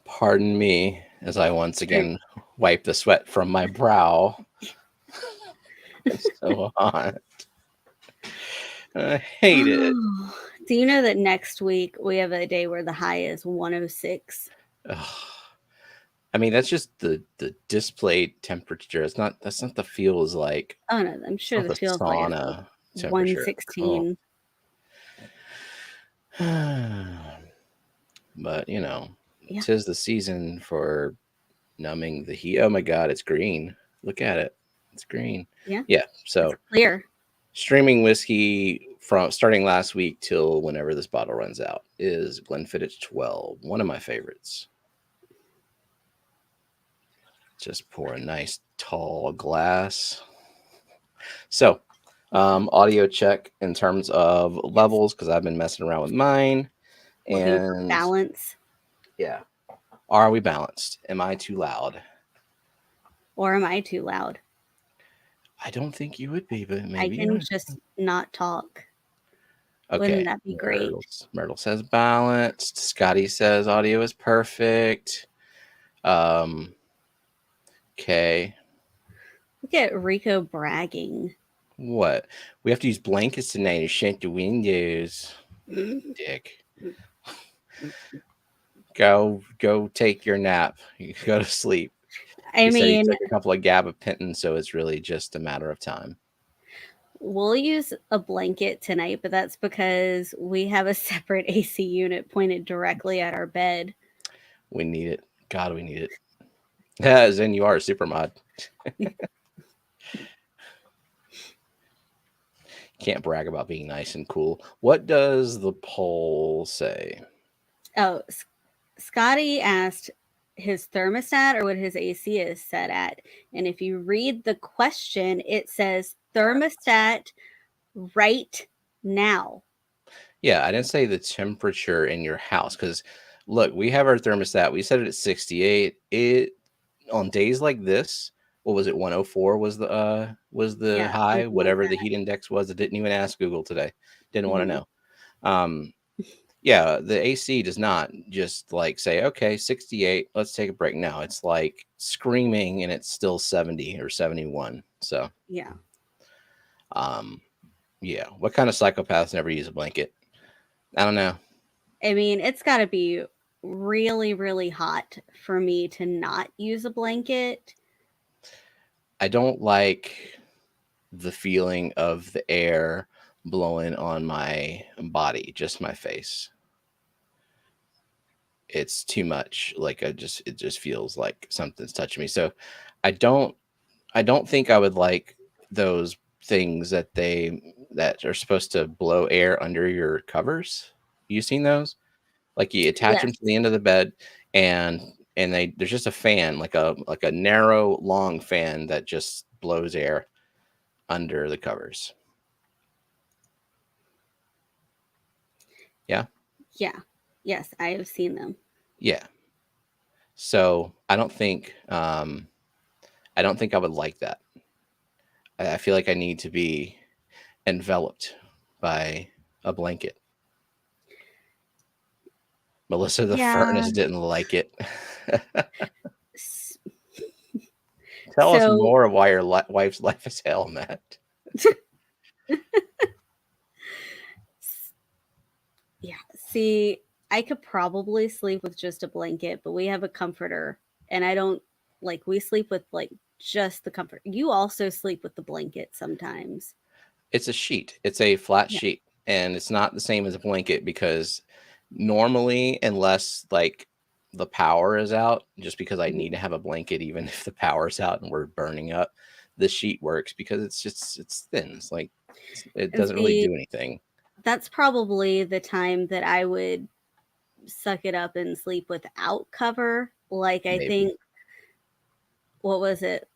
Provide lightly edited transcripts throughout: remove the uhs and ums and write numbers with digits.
Pardon me as I once again wipe the sweat from my brow. It's so hot. I hate it. Do you know that next week we have a day where the high is 106? Ugh. I mean, that's just the displayed temperature. That's not the feels like. Oh no, I'm It's sure not the the feels like it's sauna temperature. 116. Oh. But Yeah. 'tis the season for numbing the heat. Oh my God, it's green. Look at it. It's green. Yeah. Yeah. So It's clear. streaming whiskey from starting last week till whenever this bottle runs out is Glenfiddich 12, one of my favorites. Just pour a nice tall glass. So, audio check in terms of levels because I've been messing around with mine. Looking for And balance. yeah, are we balanced? Am I too loud? Or am I too loud? I don't think you would be, but I maybe. can just not talk. Okay. Wouldn't that be great? Myrtle says balanced. Scotty says audio is perfect. Okay. Look at Rico bragging. What? We have to use blankets tonight to shut the windows. Dick. Go take your nap. You go to sleep. I He said he mean, took a couple of gabapentin, so it's really just a matter of time. we'll use a blanket tonight, but that's because we have a separate AC unit pointed directly at our bed. We need it. God, we need it. As in, you are a super mod. Can't brag about being nice and cool. What does the poll say? Oh, Scotty asked his thermostat or what his AC is set at. And if you read the question, it says thermostat right now. Yeah, I didn't say the temperature in your house because look, we have our thermostat. We set it at 68. It on days like this, what was it? 104 was the Yeah, high, something like whatever the that. heat index was. I didn't even ask Google today. Didn't want to Mhm. know. Yeah, the AC does not just like say, okay, 68, let's take a break. No, it's like screaming and it's still 70 or 71. So, Yeah. yeah. What kind of psychopaths never use a blanket? I don't know. I mean, it's got to be really, really hot for me to not use a blanket. I don't like the feeling of the air blowing on my body, just my face. It's too much. Like it just feels like something's touching me. So I don't think I would like those things that are supposed to blow air under your covers. You seen those? Like you attach them Yes. to the end of the bed and there's just a fan, like a narrow long fan that just blows air under the covers. Yeah. Yeah. Yes, I have seen them. Yeah. So I don't think I would like that. I feel like I need to be enveloped by a blanket. Melissa the Yeah. furnace didn't like it. S- Tell us So, more of why your wife's life is hell, Matt. yeah. See, I could probably sleep with just a blanket, but we have a comforter, and I don't like we sleep with like just the comfort. You also sleep with the blanket sometimes. It's a sheet. It's a flat Yeah. sheet, and it's not the same as a blanket because normally, unless like the power is out, just because I Mhm. need to have a blanket, even if the power's out and we're burning up, the sheet works because it's thin. It's like it And doesn't really see, do anything. that's probably the time that I would suck it up and sleep without cover. Like I Maybe. think what was it?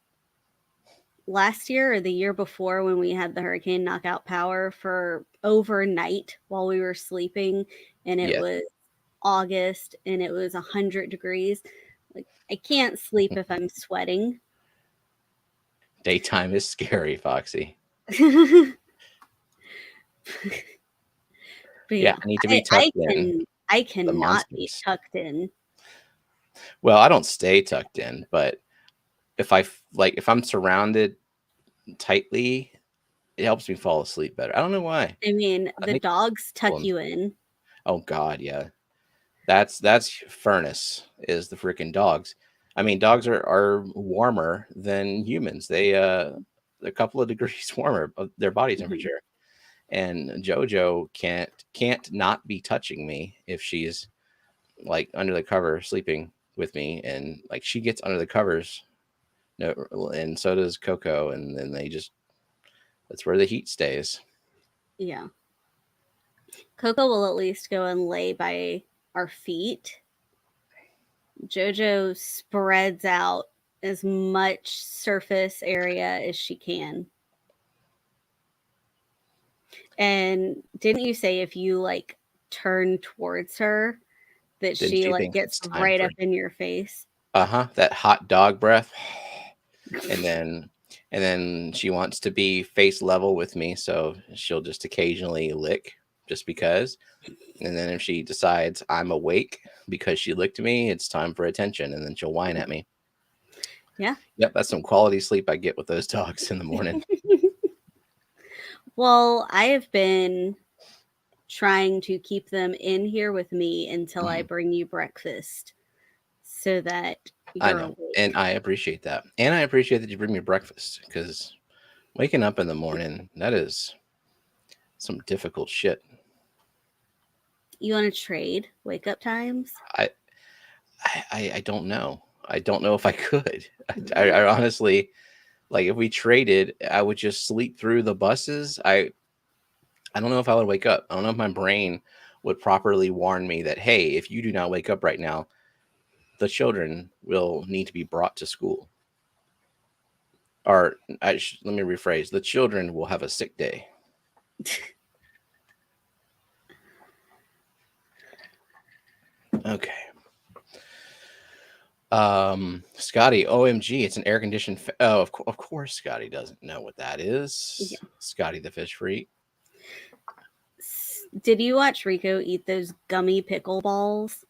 Last year or the year before when we had the hurricane knock out power for overnight while we were sleeping and it Yeah. was August and it was 100 degrees. Like I can't sleep if I'm sweating. Daytime is scary, Foxy. But Yeah, yeah, I need to be tucked in. I The cannot be monsters. tucked in. Well, I don't stay tucked in, but if I'm surrounded tightly, it helps me fall asleep better. I don't know why. I mean, I the think dogs tuck problems. you in. Oh God, yeah. That's furnace is the freaking dogs. I mean, dogs are warmer than humans. They're a couple of degrees warmer of their body Mhm. temperature. And JoJo can't not be touching me if she's like under the cover sleeping with me, and like she gets under the covers. No, and so does Coco, and then that's where the heat stays. Yeah. Coco will at least go and lay by our feet. Jojo spreads out as much surface area as she can. And didn't you say if you like turn towards her that Then she she like thinks gets it's time right for up in your face? that hot dog breath, and then she wants to be face level with me, so she'll just occasionally lick just because. And then if she decides I'm awake because she licked me, it's time for attention, and then she'll whine at me. Yeah. Yep, that's some quality sleep I get with those dogs in the morning. Well, I have been trying to keep them in here with me until I Mhm. bring you breakfast so that I you're know, and awake. I appreciate that, and I appreciate that you bring me breakfast because waking up in the morning, that is some difficult shit. You want to trade wake up times? I I don't know. I don't know if I could. I honestly, like, if we traded, I would just sleep through the buses. I don't know if I would wake up. I don't know if my brain would properly warn me that, hey, if you do not wake up right now, the children will need to be brought to school. Or let me rephrase: the children will have a sick day. Okay. Scotty, OMG, it's an air conditioned. Oh, of course, Scotty doesn't know what that is. Yeah. Scotty the fish freak. Did you watch Rico eat those gummy pickle balls?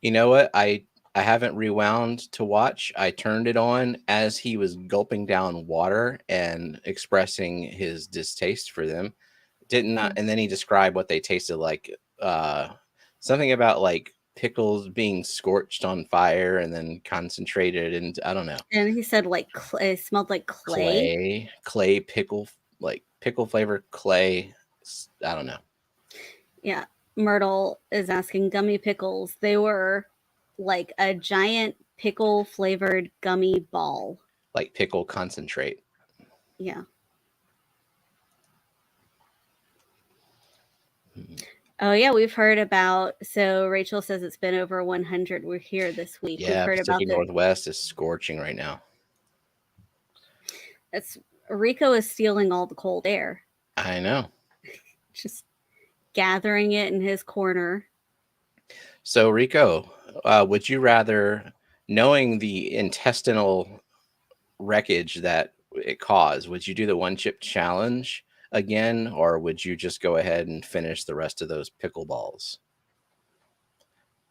You know what? I haven't rewound to watch. I turned it on as he was gulping down water and expressing his distaste for them. Did not, and then he described what they tasted like. Something about like pickles being scorched on fire and then concentrated into, I don't know, And he said like it smelled like clay. clay pickle, like pickle flavor clay. I don't know, Yeah. Myrtle is asking gummy pickles. They were like a giant pickle flavored gummy ball. like pickle concentrate. Yeah. Hmm. Oh yeah, we've heard about. So Rachel says it's been over 100. We're here this week. We've Yeah, heard about Pacific Northwest is scorching right now. it's Rico is stealing all the cold air, I know. just gathering it in his corner. So, Rico, would you rather, knowing the intestinal wreckage that it caused, would you do the one chip challenge again, or would you just go ahead and finish the rest of those pickleballs?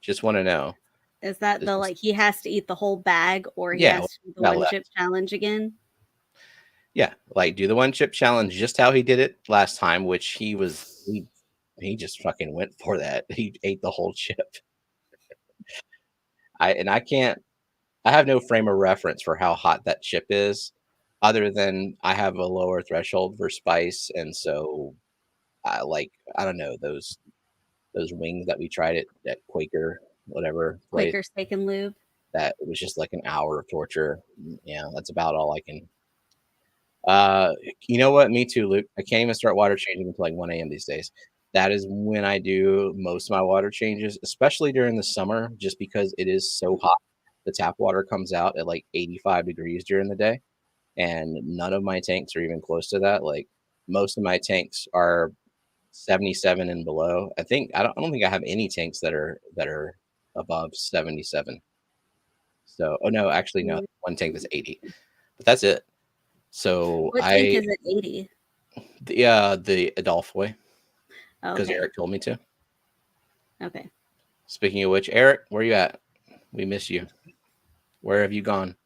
Just want to know. Is that This the is- like he has to eat the whole bag or he yeah, has what to do the got one chip left. challenge again? Yeah, like do the one chip challenge just how he did it last time, which he just fucking went for that. He ate the whole chip. I can't. I have no frame of reference for how hot that chip is, other than I have a lower threshold for spice, and so I don't know those wings that we tried at Quaker whatever place Quaker steak and lube. that was just like an hour of torture. Yeah, that's about all I can. You know what? Me too, Luke. I can't even start water changing until like 1 a.m. these days. That is when I do most of my water changes, especially during the summer, just because it is so hot. The tap water comes out at like 85 degrees during the day, and none of my tanks are even close to that. Like most of my tanks are 77 and below. I don't think I have any tanks that are above 77. So, oh no, actually no, Mm. one tank that's 80, but that's it. So What tank is it? 80. the Adolfoy, because Okay. Eric told me to. Okay. Speaking of which, Eric, where you at? We miss you. Where have you gone?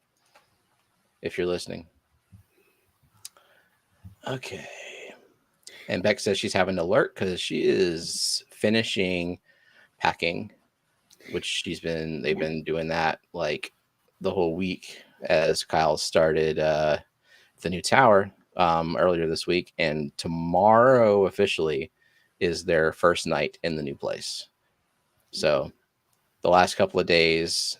If you're listening. Okay. And Beck says she's having to lurk because she is finishing packing, which they've been doing that like the whole week as Kyle started the new tower earlier this week. And tomorrow officially is their first night in the new place. So the last couple of days,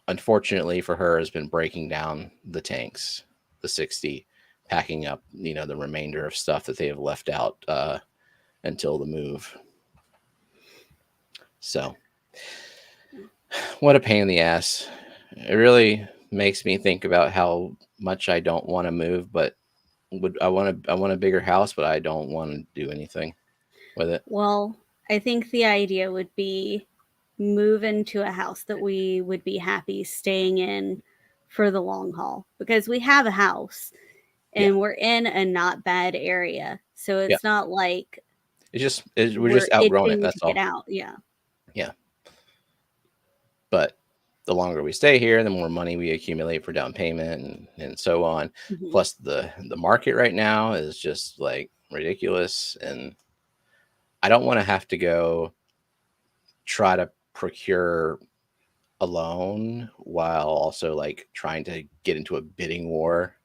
unfortunately for her, has been breaking down the tanks, the 60, packing up, the remainder of stuff that they have left out until the move. So what a pain in the ass. It really makes me think about how much I don't want to move, but I want a bigger house, but I don't want to do anything with it. Well, I think the idea would be move into a house that we would be happy staying in for the long haul, because we have a house and we're in a not bad area. So Yeah. it's not like we're just outgrowing it. That's to all. get out. Yeah. Yeah. But the longer we stay here, the more money we accumulate for down payment and so on. Mhm. Plus the market right now is just like ridiculous. And I don't want to have to go try to procure a loan while also like trying to get into a bidding war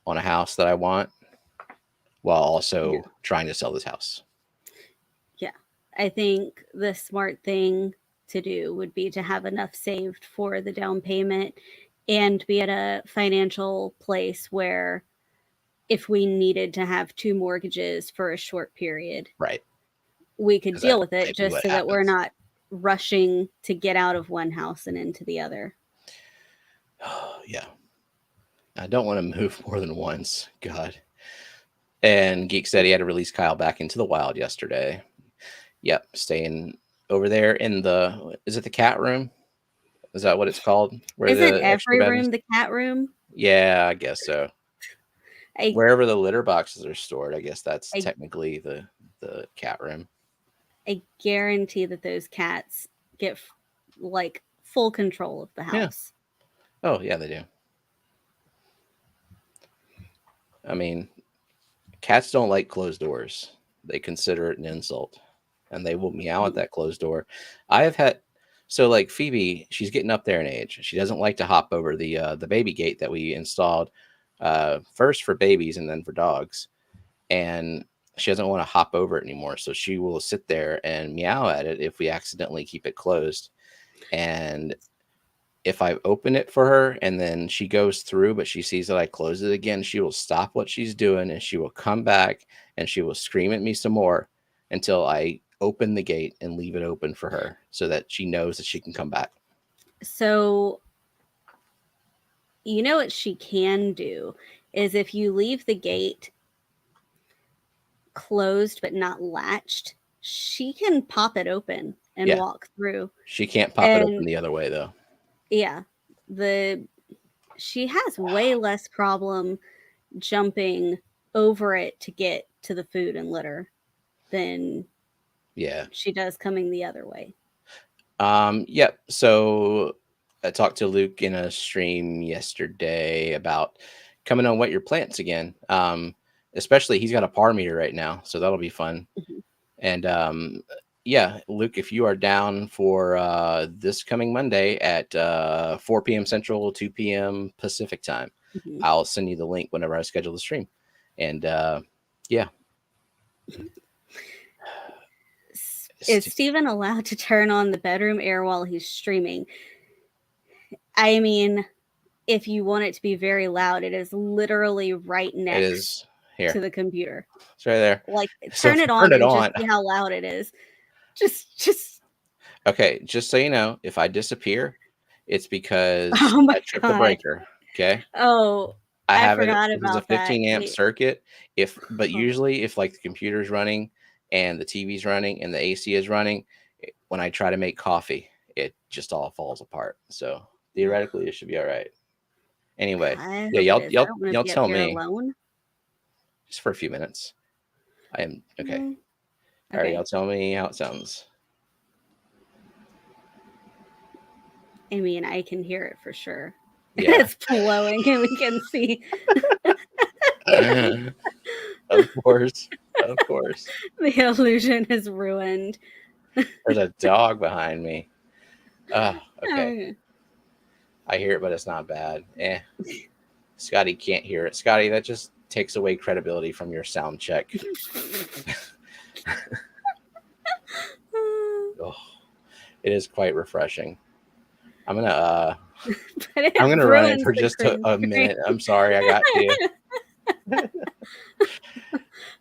on a house that I want while also trying to sell this house. Yeah. I think the smart thing to do would be to have enough saved for the down payment and be at a financial place where if we needed to have two mortgages for a short period, Right. we could deal with it, Might be just what so that we're happens. not rushing to get out of one house and into the other. Yeah. I don't want to move more than once. God. And Geek said he had to release Kyle back into the wild yesterday. Yep. Staying over there in is it the cat room? Is that what it's called? Where Isn't the extra every bed is? room the cat room? Yeah, I guess so. I Wherever the litter boxes are stored, I guess that's I technically the cat room. I guarantee that those cats get like full control of the Yeah. house. Oh, yeah, they do. I mean, cats don't like closed doors. They consider it an insult, and they will meow at that closed door. I have had like Phoebe, she's getting up there in age. She doesn't like to hop over the baby gate that we installed first for babies and then for dogs, and she doesn't want to hop over it anymore. So she will sit there and meow at it if we accidentally keep it closed. And if I open it for her and then she goes through, but she sees that I close it again, she will stop what she's doing and she will come back and she will scream at me some more until I open the gate and leave it open for her so that she knows that she can come back. So, you know what she can do is if you leave the gate closed but not latched, she can pop it open and walk through. She can't pop it open the other way though. Yeah. She has way less problem jumping over it to get to the food and litter than she does coming the other way. Yep. So I talked to Luke in a stream yesterday about coming on Wet Your Plants again. Especially he's got a par meter right now, so that'll be fun. Mm-hmm. And yeah, Luke, if you are down for this coming Monday at 4 p.m. Central, 2 p.m. Pacific time, I'll send you the link whenever I schedule the stream. And yeah. Is Steven allowed to turn on the bedroom air while he's streaming? I mean, if you want it to be very loud, it is literally right next to the computer. It's right there. Like, turn it on and just see how loud it is. Just. Okay, just so you know, if I disappear, it's because I tripped the breaker. Okay. Oh, I forgot about that. It's a 15 amp circuit. But usually if like the computer's running and the TV's running and the AC is running, when I try to make coffee, it just all falls apart. So theoretically, it should be all right. Anyway, yeah, y'all tell me. Alone. Just for a few minutes. I am okay. All right, y'all tell me how it sounds. I mean, I can hear it for sure. Yeah. It's blowing and we can see Of course. Of course. the illusion is ruined. There's a dog behind me. Okay. Oh, I hear it, but it's not bad. Scotty can't hear it. Scotty, that just takes away credibility from your sound check. Oh, it is quite refreshing. I'm gonna but it I'm gonna run it ruins for the just green a screen. minute. I'm sorry, I got to you.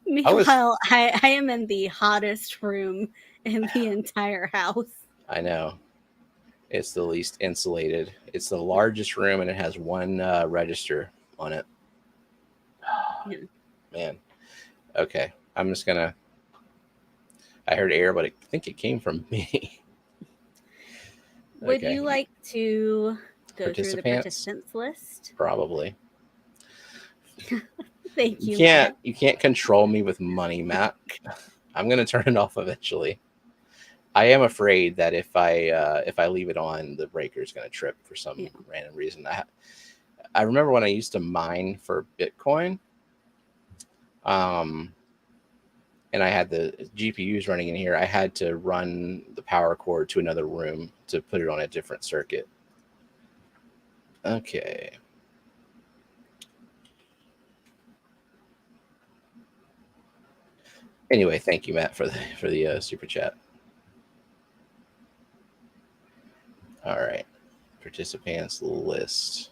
Meanwhile, I am in the hottest room in the entire house. I know. It's the least insulated. It's the largest room, and it has one register on it. Yeah. Man. Okay. I'm just gonna. I heard air, but I think it came from me. Would Okay. you like to go through the Participants? participants list? Probably. Thank you, Matt. You can't control me with money, Matt. I'm gonna turn it off eventually. I am afraid that if I leave it on, the breaker is gonna trip for some random reason. I remember when I used to mine for Bitcoin, and I had the GPUs running in here. I had to run the power cord to another room to put it on a different circuit. Okay. Anyway, thank you, Matt, for the super chat. All right, participants list.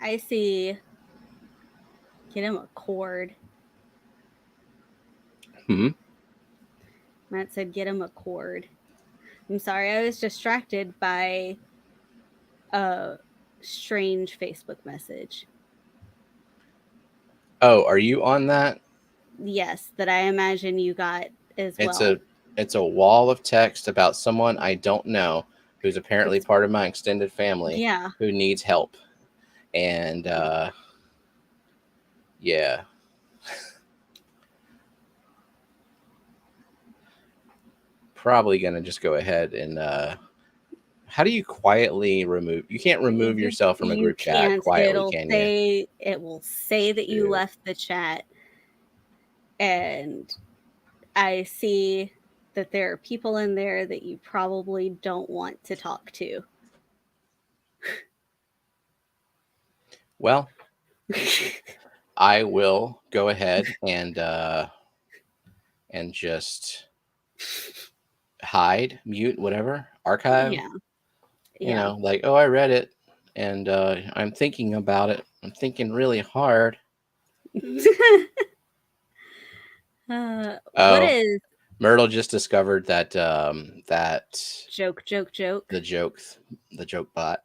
I see. Get him a cord. Matt said, "Get him a cord." I'm sorry, I was distracted by a strange Facebook message. Oh, are you on that? Yes, that I imagine you got as well. It's a wall of text about someone I don't know who's apparently part of my extended family. Yeah. Who needs help, and yeah. Probably gonna just go ahead and how do you quietly remove? You can't remove yourself from a group chat quietly, can you? It will say that you left the chat, and I see that there are people in there that you probably don't want to talk to. Well, I will go ahead and just hide, mute, whatever, archive. Yeah. You know, like, oh, I read it, and I'm thinking about it. I'm thinking really hard. What is Myrtle just discovered that that joke the joke bot.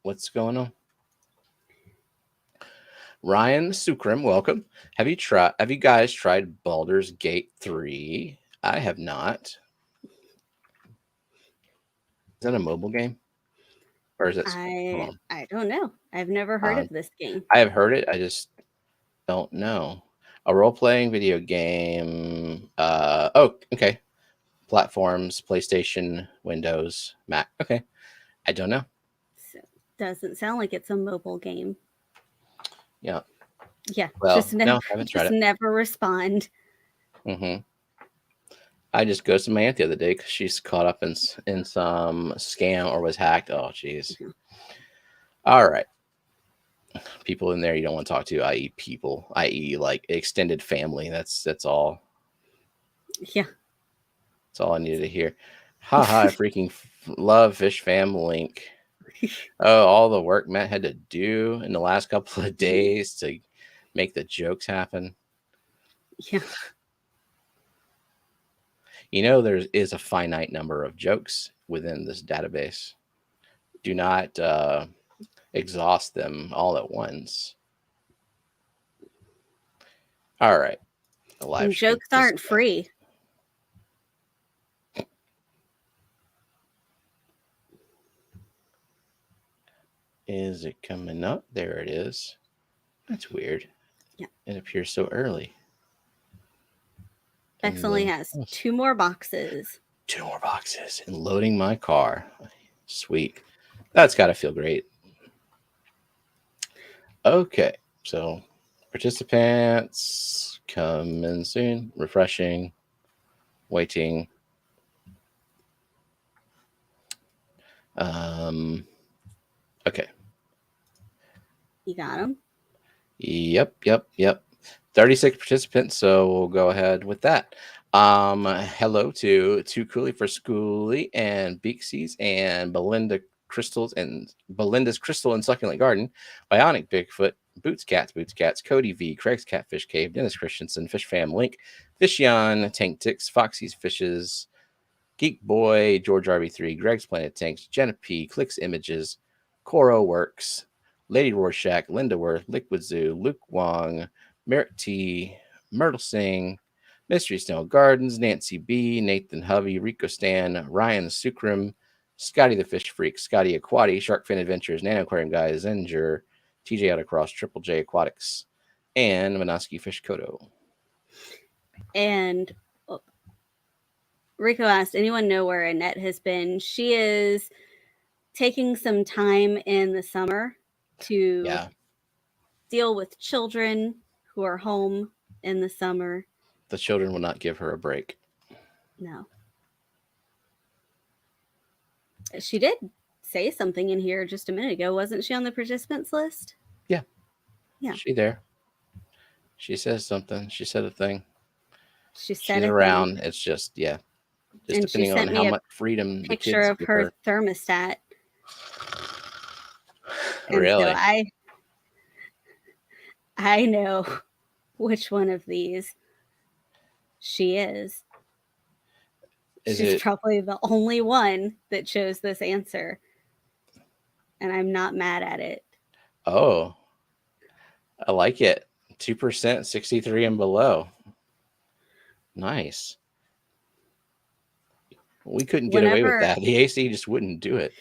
What's going on? Ryan Sukrim, welcome. Have you guys tried Baldur's Gate 3? I have not. Is that a mobile game? Or is it I don't know. I've never heard of this game. I have heard it. I just don't know. A role-playing video game. Okay. Platforms, PlayStation, Windows, Mac. Okay. I don't know. So, doesn't sound like it's a mobile game. Yeah. Yeah. Well, no, I haven't tried it. Never respond. Mm-hmm. I just ghosted my aunt the other day because she's caught up in some scam or was hacked. Oh, jeez. Mm-hmm. All right. People in there you don't want to talk to, i.e. people, i.e. like extended family. That's all. Yeah. That's all I needed to hear. I freaking love Fishfam link. Oh, all the work Matt had to do in the last couple of days to make the jokes happen. Yeah. You know, there is a finite number of jokes within this database. Do not exhaust them all at once. All right. The live jokes aren't free. Is it coming up? There it is. That's weird. Yeah. It appears so early. Bex only has 2 more boxes. 2 more boxes and loading my car. Sweet. That's got to feel great. Okay, so participants coming soon. Refreshing. Waiting. Okay. You got them? Yep. 36 participants, so we'll go ahead with that. Hello to Too Cooley for Schooly and Beaksies and Belinda's Crystal and Succulent Garden, Bionic Bigfoot, Boots Cats, Cody V, Craig's Catfish Cave, Dennis Christensen, Fishfam Link, Fishion, Tank Ticks, Foxy's Fishes, Geek Boy, George RB3, Greg's Planet Tanks, Jenna P, Clicks Images, Coro Works, Lady Rorschach, Linda Worth, Liquid Zoo, Luke Wong, Merritt T, Myrtle Singh, Mystery Snow Gardens, Nancy B, Nathan Hovey, Rico Stan, Ryan Sukram, Scotty the Fish Freak, Scotty Aquati, Sharkfin Adventures, Nano Aquarium Guy, Zenger, TJ Autocross, Triple J Aquatics, and Minoski Fish Kodo. And Rico asked, anyone know where Annette has been? She is taking some time in the summer to deal with children who are home in the summer. The children will not give her a break. No. She did say something in here just a minute ago. Wasn't she on the participants list? Yeah. Yeah. She there. She says something. She said a thing. She's around. It's just, just and depending on how much freedom the kids of her thermostat. Really? And so I know which one of these she is. She's probably the only one that chose this answer. And I'm not mad at it. Oh, I like it. 2%, 63 and below. Nice. We couldn't get away with that. The AC just wouldn't do it.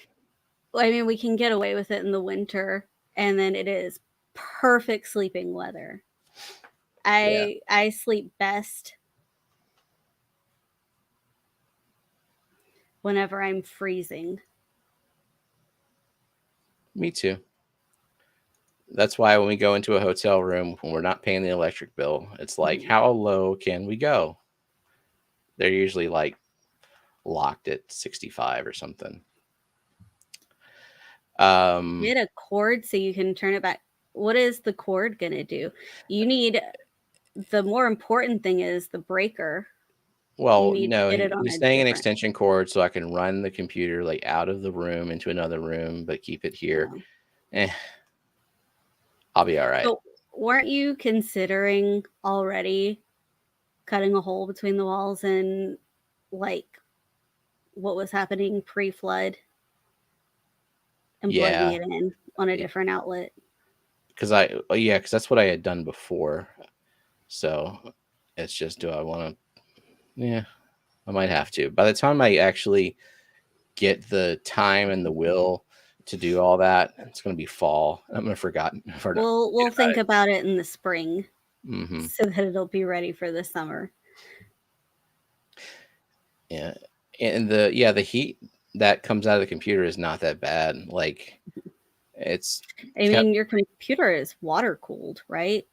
I mean, we can get away with it in the winter, and then it is perfect sleeping weather. I sleep best whenever I'm freezing. Me too. That's why when we go into a hotel room, when we're not paying the electric bill, it's like, how low can we go? They're usually like locked at 65 or something. Get a cord so you can turn it back. What is the cord going to do? You need, the more important thing is the breaker. Well, no, he's saying an extension cord so I can run the computer like out of the room into another room, but keep it here. I'll be all right. So weren't you considering already cutting a hole between the walls and like what was happening pre-flood and plugging it in on a different outlet? Because that's what I had done before. So it's just, do I want to? Yeah, I might have to. By the time I actually get the time and the will to do all that, it's going to be fall. I'm going to forget. We'll think about it in the spring, so that it'll be ready for the summer. Yeah, and the heat that comes out of the computer is not that bad. Like, I mean, your computer is water cooled, right?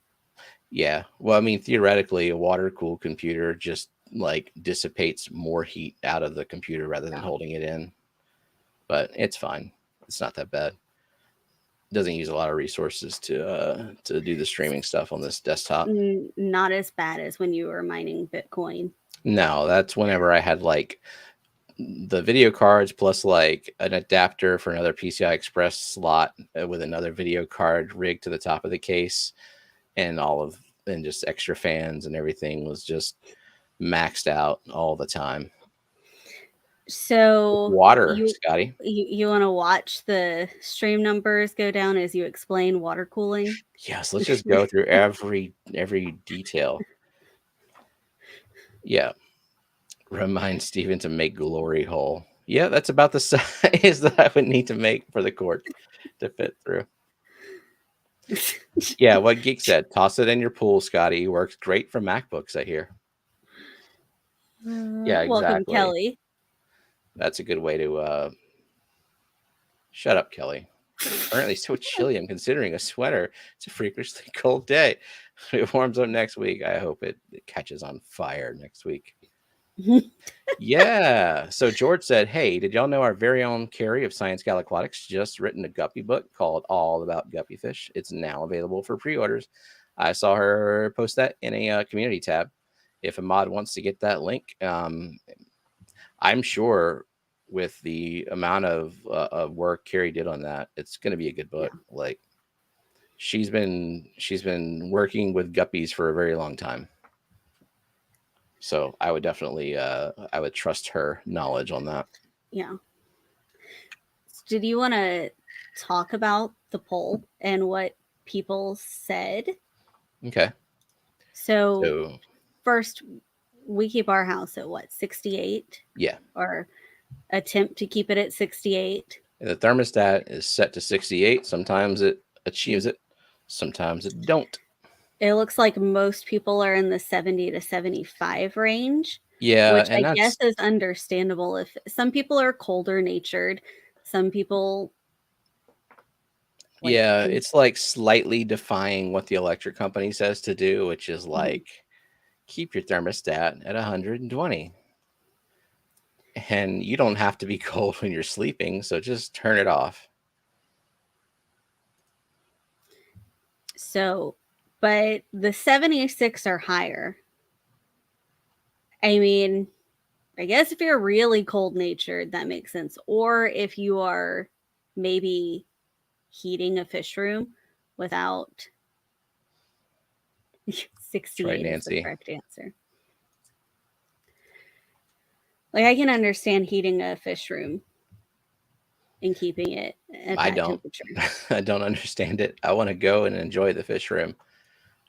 Yeah. Well, I mean, theoretically, a water cooled computer just like dissipates more heat out of the computer rather than holding it in. But it's fine. It's not that bad. It doesn't use a lot of resources to do the streaming stuff on this desktop. Not as bad as when you were mining Bitcoin. No, that's whenever I had like the video cards plus like an adapter for another PCI Express slot with another video card rigged to the top of the case, and just extra fans and everything was just maxed out all the time. So Scotty, you want to watch the stream numbers go down as you explain water cooling? Yes, let's just go through every detail. Yeah. Remind Steven to make glory hole. Yeah, that's about the size that I would need to make for the cord to fit through. Yeah, what Geek said. Toss it in your pool, Scotty. Works great for MacBooks, I hear. Yeah, exactly. Welcome, Kelly. That's a good way to shut up, Kelly. Currently so chilly. I'm considering a sweater. It's a freakishly cold day. It warms up next week. I hope it catches on fire next week. Yeah. So George said, "Hey, did y'all know our very own Carrie of Science Gal Aquatics just written a guppy book called All About Guppy Fish? It's now available for pre-orders. I saw her post that in a community tab. If a mod wants to get that link, I'm sure with the amount of work Carrie did on that, it's going to be a good book. Yeah. Like she's been working with guppies for a very long time. So I would definitely I would trust her knowledge on that. Yeah. Did you want to talk about the poll and what people said? Okay. So first, we keep our house at what, 68? Yeah. Or attempt to keep it at 68. And the thermostat is set to 68. Sometimes it achieves it. Sometimes it don't. It looks like most people are in the 70 to 75 range. Yeah, which and I guess is understandable. If some people are colder natured, some people yeah, it's like slightly defying what the electric company says to do, which is like keep your thermostat at 120. And you don't have to be cold when you're sleeping, so just turn it off. So, but the 76 are higher. I mean, I guess if you're really cold natured, that makes sense. Or if you are maybe heating a fish room without 68 right, is Nancy. the correct answer. Like I can understand heating a fish room and keeping it at that temperature. I don't understand it. I want to go and enjoy the fish room.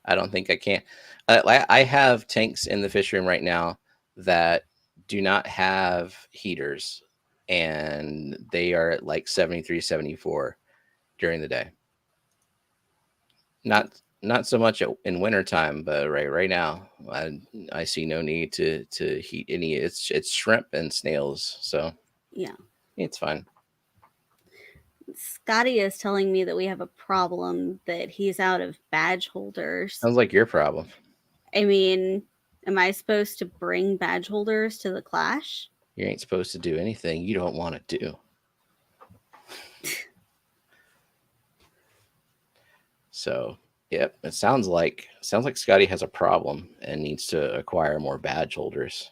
I don't think I can. I have tanks in the fish room right now that do not have heaters, and they are at like 73, 74 during the day. Not so much in wintertime, but right now, I see no need to heat any. It's shrimp and snails, so yeah, it's fine. Scotty is telling me that we have a problem, that he's out of badge holders. Sounds like your problem. I mean, am I supposed to bring badge holders to the clash? You ain't supposed to do anything you don't want to do. So, yep, it sounds like Scotty has a problem and needs to acquire more badge holders.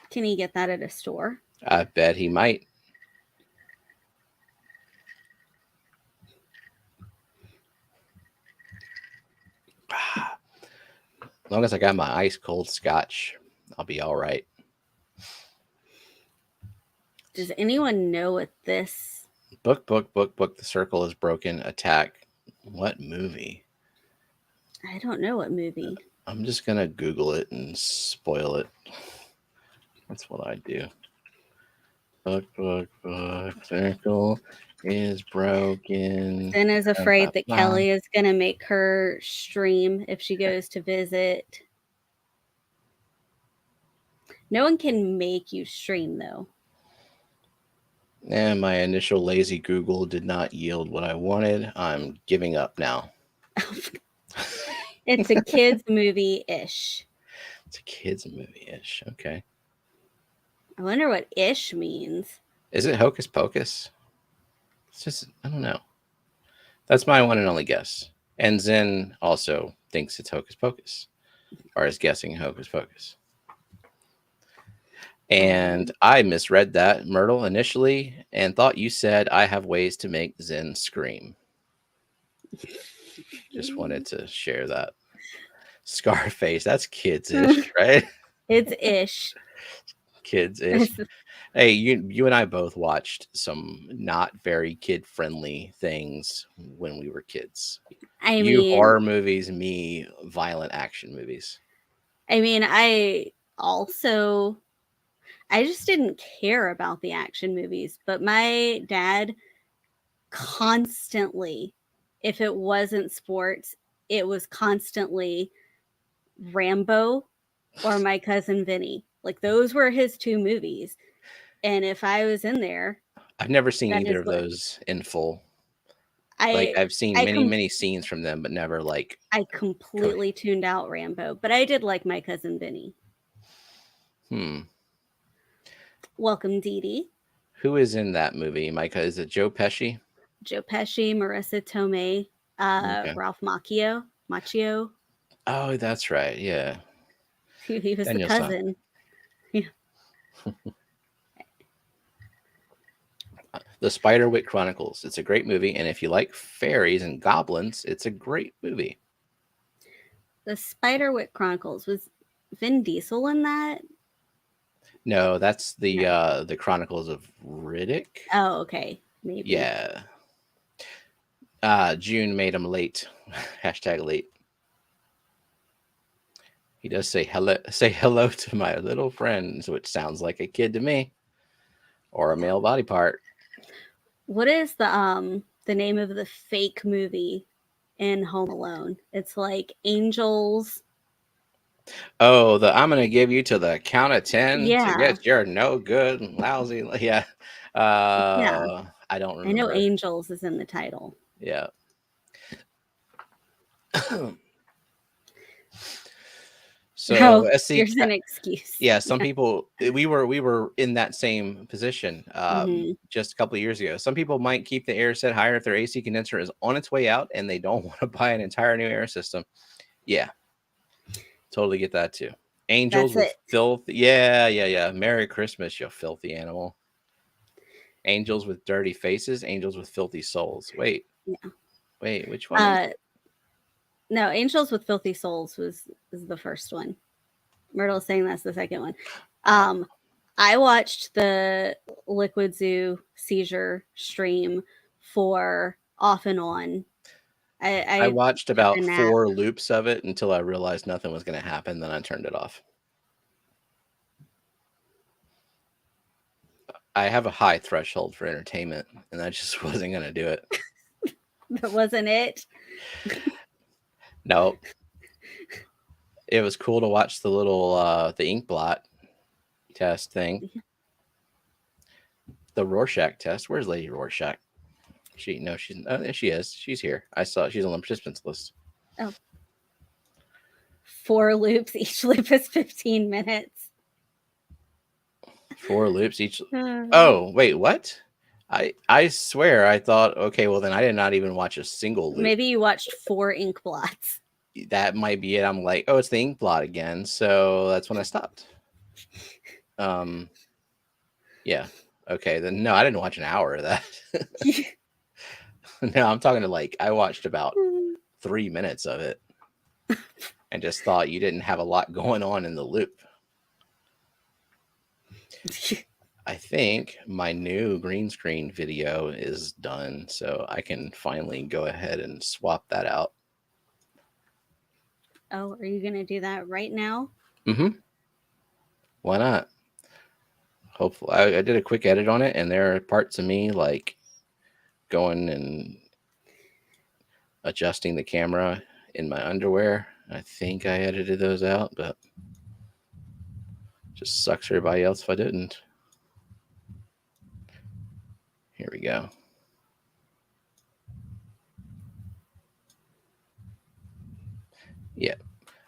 Can he get that at a store? I bet he might. As long as I got my ice cold scotch, I'll be all right. Does anyone know what this book? The circle is broken. Attack. What movie? I don't know what movie. I'm just gonna Google it and spoil it. That's what I do. Book. Circle is broken. Ben is afraid that Kelly is going to make her stream if she goes to visit. No one can make you stream, though. And my initial lazy Google did not yield what I wanted. I'm giving up now. It's a kids movie-ish. It's a kids movie-ish. Okay. I wonder what ish means. Is it Hocus Pocus? It's just, I don't know. That's my one and only guess. And Zen also thinks it's Hocus Pocus, or is guessing Hocus Pocus. And I misread that, Myrtle, initially, and thought you said I have ways to make Zen scream. Just wanted to share that. Scarface, that's kids-ish, right? It's ish. Kids-ish. Hey, you and I both watched some not very kid-friendly things when we were kids. I you mean, horror movies, me violent action movies. I mean, I just didn't care about the action movies, but my dad constantly, if it wasn't sports, it was constantly Rambo or My Cousin Vinny. Like those were his two movies. And if I was in there, I've never seen that either is of what those in full. Like I I've seen I many, com- many scenes from them, but never like. I completely tuned out Rambo, but I did like My Cousin Vinny. Hmm. Welcome, Dee Dee. Who is in that movie, Micah? Is it Joe Pesci? Joe Pesci, Marissa Tomei, Okay. Ralph Macchio. Oh, that's right. Yeah. He was the Daniel-san. cousin. Yeah. The Spiderwick Chronicles. It's a great movie, and if you like fairies and goblins, it's a great movie. The Spiderwick Chronicles, was Vin Diesel in that? No, that's No. the Chronicles of Riddick. Oh, okay. Maybe. Yeah. June made him late. Hashtag late. He does say hello to my little friends, which sounds like a kid to me, or a male body part. What is the name of the fake movie in Home Alone? It's like Angels. Oh, I'm gonna give you to the count of 10 to Yeah. get your no good and lousy. Yeah. Yeah. I don't I know remember. Angels is in the title. Yeah. So No, SC, here's an excuse. yeah, some people we were in that same position Mhm. just a couple of years ago. Some people might keep the air set higher if their AC condenser is on its way out and they don't want to buy an entire new air system. Yeah, totally get that too. Angels That's with it. filth. Yeah. Merry Christmas, you filthy animal. Angels with dirty faces. Angels with filthy souls. Wait, Yeah. which one is? No, Angels with Filthy Souls was the first one. Myrtle's saying that's the second one. I watched the Liquid Zoo seizure stream for off and on. I I watched took a about nap. 4 loops of it until I realized nothing was going to happen. Then I turned it off. I have a high threshold for entertainment, and I just wasn't going to do it. That wasn't it. No, it was cool to watch the little the ink blot test thing, the Rorschach test. Where's Lady Rorschach? There she is. She's here. I saw she's on the participants list. Oh. 4 loops. Each loop is 15 minutes. 4 loops each. Oh wait, what? I swear I thought, okay, well then I did not even watch a single loop. Maybe you watched 4 ink blots. That might be it. I'm like, oh, it's the ink blot again. So that's when I stopped. Yeah. Okay. Then no, I didn't watch an hour of that. No, I'm talking to like I watched about 3 minutes of it and just thought you didn't have a lot going on in the loop. I think my new green screen video is done, so I can finally go ahead and swap that out. Oh, are you going to do that right now? Mm-hmm. Why not? Hopefully, I did a quick edit on it, and there are parts of me like going and adjusting the camera in my underwear. I think I edited those out, but just sucks for everybody else if I didn't. Here we go. Yeah,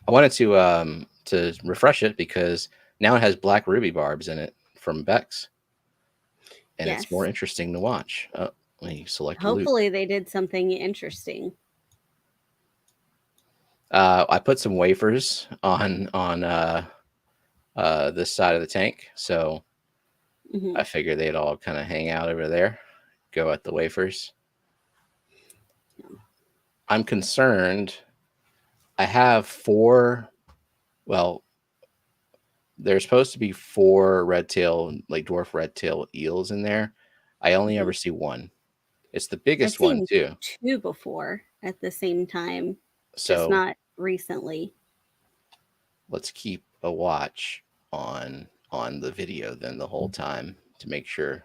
I wanted to refresh it because now it has black ruby barbs in it from Bex, and Yes. it's more interesting to watch. Let me select a loop. Hopefully they did something interesting. I put some wafers on this side of the tank, so I figured they'd all kind of hang out over there, go at the wafers. I'm concerned. I have 4. Well, there's supposed to be 4 red tail, like dwarf red tail eels in there. I only ever see 1. It's the biggest one too. 2 before at the same time, So just not recently. Let's keep a watch on the video then the whole time to make sure.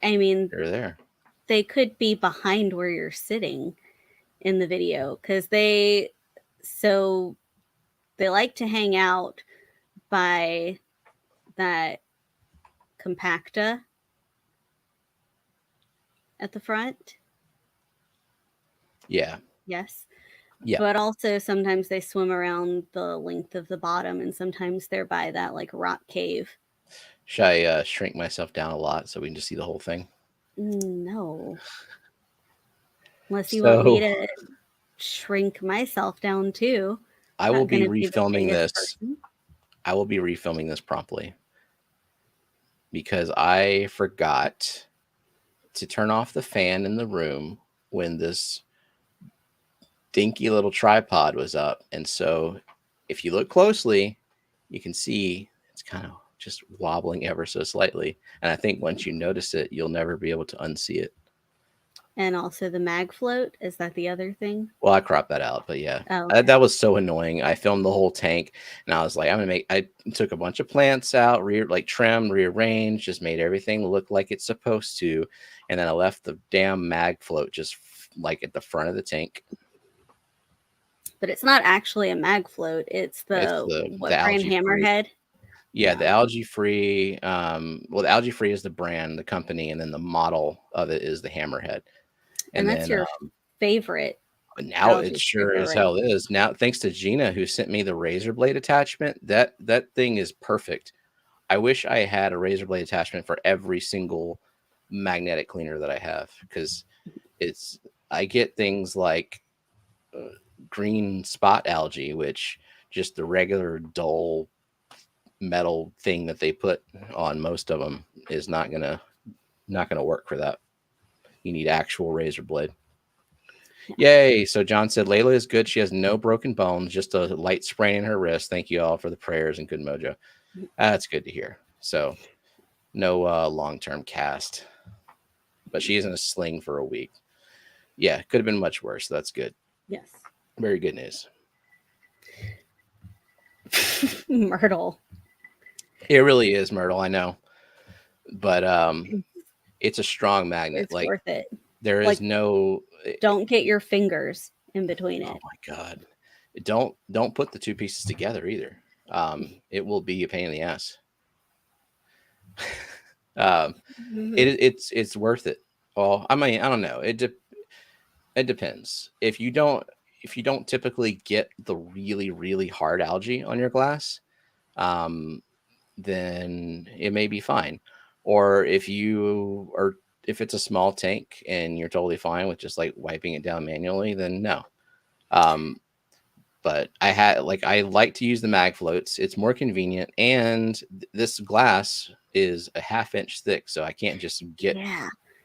I mean, they're there. They could be behind where you're sitting in the video because they like to hang out by that compacta at the front. Yeah. Yes. Yeah. But also sometimes they swim around the length of the bottom, and sometimes they're by that like rock cave. Should I shrink myself down a lot so we can just see the whole thing? No. Unless you want me So to shrink myself down too. I will Not be going to be the refilming biggest this. person. I will be refilming this promptly because I forgot to turn off the fan in the room when this dinky little tripod was up. And so if you look closely, you can see it's kind of just wobbling ever so slightly. And I think once you notice it, you'll never be able to unsee it. And also the mag float. Is that the other thing? Well, I cropped that out, but yeah, Oh, okay. that was so annoying. I filmed the whole tank, and I was like, I took a bunch of plants out, trimmed, rearranged, just made everything look like it's supposed to, and then I left the damn mag float just like at the front of the tank. But it's not actually a mag float. It's It's what the brand? algae free. Hammerhead. Yeah, the algae free. Well, the algae free is the brand, the company, and then the model of it is the Hammerhead. And that's then your favorite. now it algae sure free, as right? hell is. Now, thanks to Gina who sent me the razor blade attachment, that thing is perfect. I wish I had a razor blade attachment for every single magnetic cleaner that I have, because I get things like green spot algae, which just the regular dull metal thing that they put on most of them is not gonna work for that. You need actual razor blade. Yay. So John said Layla is good. She has no broken bones, just a light sprain in her wrist. Thank you all for the prayers and good mojo. That's good to hear. So no long-term cast, but she is in a sling for a week. Yeah, could have been much worse. So that's good. Yes. Very good news. Myrtle. It really is, Myrtle. I know, but it's a strong magnet. It's worth it. There is no. Don't get your fingers in between it. Oh my god! Don't put the two pieces together either. It will be a pain in the ass. It's worth it. Well, I mean, I don't know. It depends. If you don't typically get the really, really hard algae on your glass, then it may be fine. Or if it's a small tank and you're totally fine with just like wiping it down manually, then no. But I like to use the mag floats. It's more convenient, and this glass is a 1/2 inch thick, so I can't just get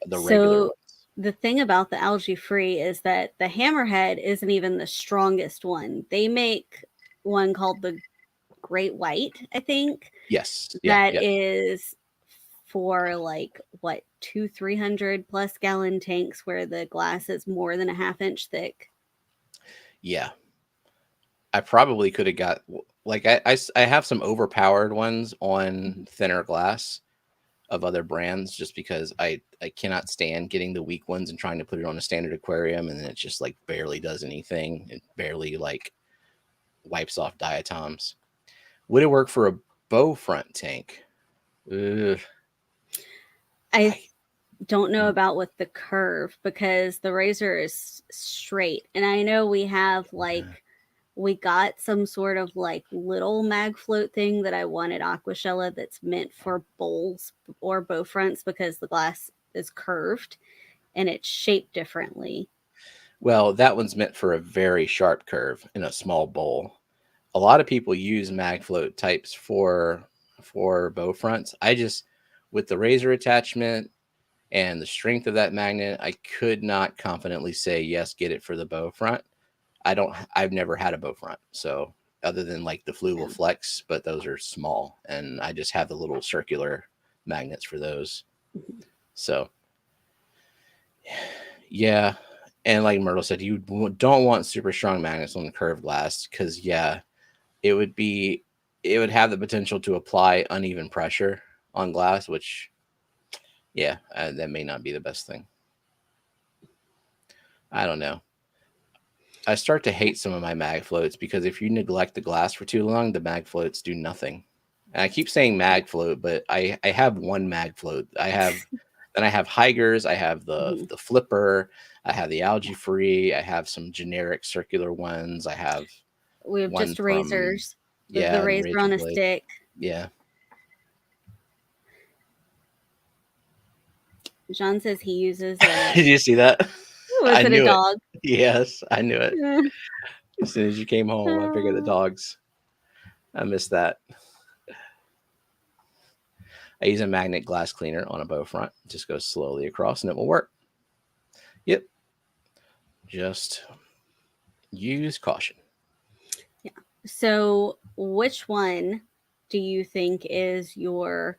the regular ones. The thing about the algae free is that the Hammerhead isn't even the strongest one. They make one called the Great White, I think. Yes. That is for like what 200-300 plus gallon tanks where the glass is more than a 1/2 inch thick. Yeah. I probably could have got like I have some overpowered ones on thinner glass of other brands just because I cannot stand getting the weak ones and trying to put it on a standard aquarium, and then it just like barely does anything. It barely like wipes off diatoms. Would it work for a bow front tank? I don't know about with the curve because the razor is straight, and I know we have we got some sort of like little mag float thing that I wanted Aquashella that's meant for bowls or bow fronts because the glass is curved and it's shaped differently. Well, that one's meant for a very sharp curve in a small bowl. A lot of people use mag float types for bow fronts. With the razor attachment and the strength of that magnet, I could not confidently say yes, get it for the bow front. I've never had a bow front, so other than like the Fluval Flex, but those are small, and I just have the little circular magnets for those. So yeah, and like Myrtle said, you don't want super strong magnets on the curved glass because it would have the potential to apply uneven pressure on glass, which that may not be the best thing. I don't know. I start to hate some of my mag floats because if you neglect the glass for too long, the mag floats do nothing. And I keep saying mag float, but I have one mag float. I have Higers, I have the flipper, I have the algae free, I have some generic circular ones, I have We have one just from razors. The and razor razor on a blade. stick. Yeah. John says he uses a. Did you see that? Was I it a knew it. dog? Yes, I knew it. Yeah. As soon as you came home, I figured the dogs. I missed that. I use a magnet glass cleaner on a bow front. It just goes slowly across and it will work. Yep. Just use caution. Yeah. So, which one do you think is your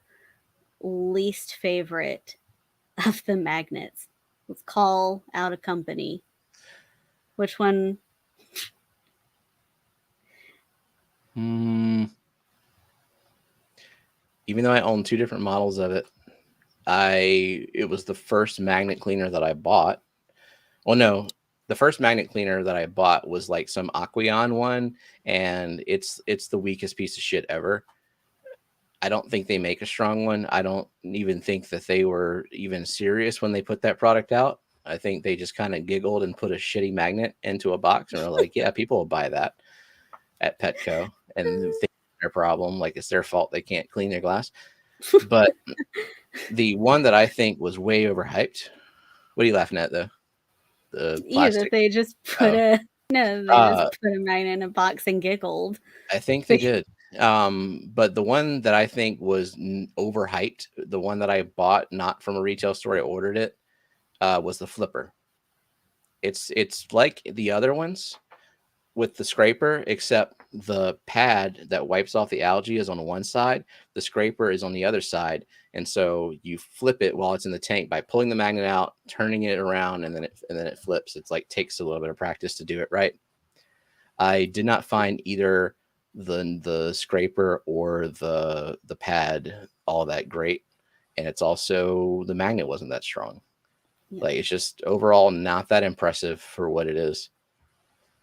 least favorite of the magnets? Let's call out a company. Which one? Even though I own two different models of it, it was the first magnet cleaner that I bought. Well, no, the first magnet cleaner that I bought was like some Aquarium one, and it's the weakest piece of shit ever. I don't think they make a strong one. I don't even think that they were even serious when they put that product out. I think they just kind of giggled and put a shitty magnet into a box and were like, yeah, people will buy that at Petco. And think it's their problem. Like it's their fault they can't clean their glass. But the one that I think was way overhyped. What are you laughing at though? The Yeah, that plastic. they just put Oh. they just put a magnet in a box and giggled. I think they did. But the one that I think was overhyped, the one that I bought not from a retail store, I ordered it, was the flipper. It's like the other ones with the scraper, except the pad that wipes off the algae is on one side, the scraper is on the other side, and so you flip it while it's in the tank by pulling the magnet out, turning it around, and then it flips. It's like takes a little bit of practice to do it right. I did not find either the scraper or the pad all that great, and it's also the magnet wasn't that strong. Yeah. Like it's just overall not that impressive for what it is.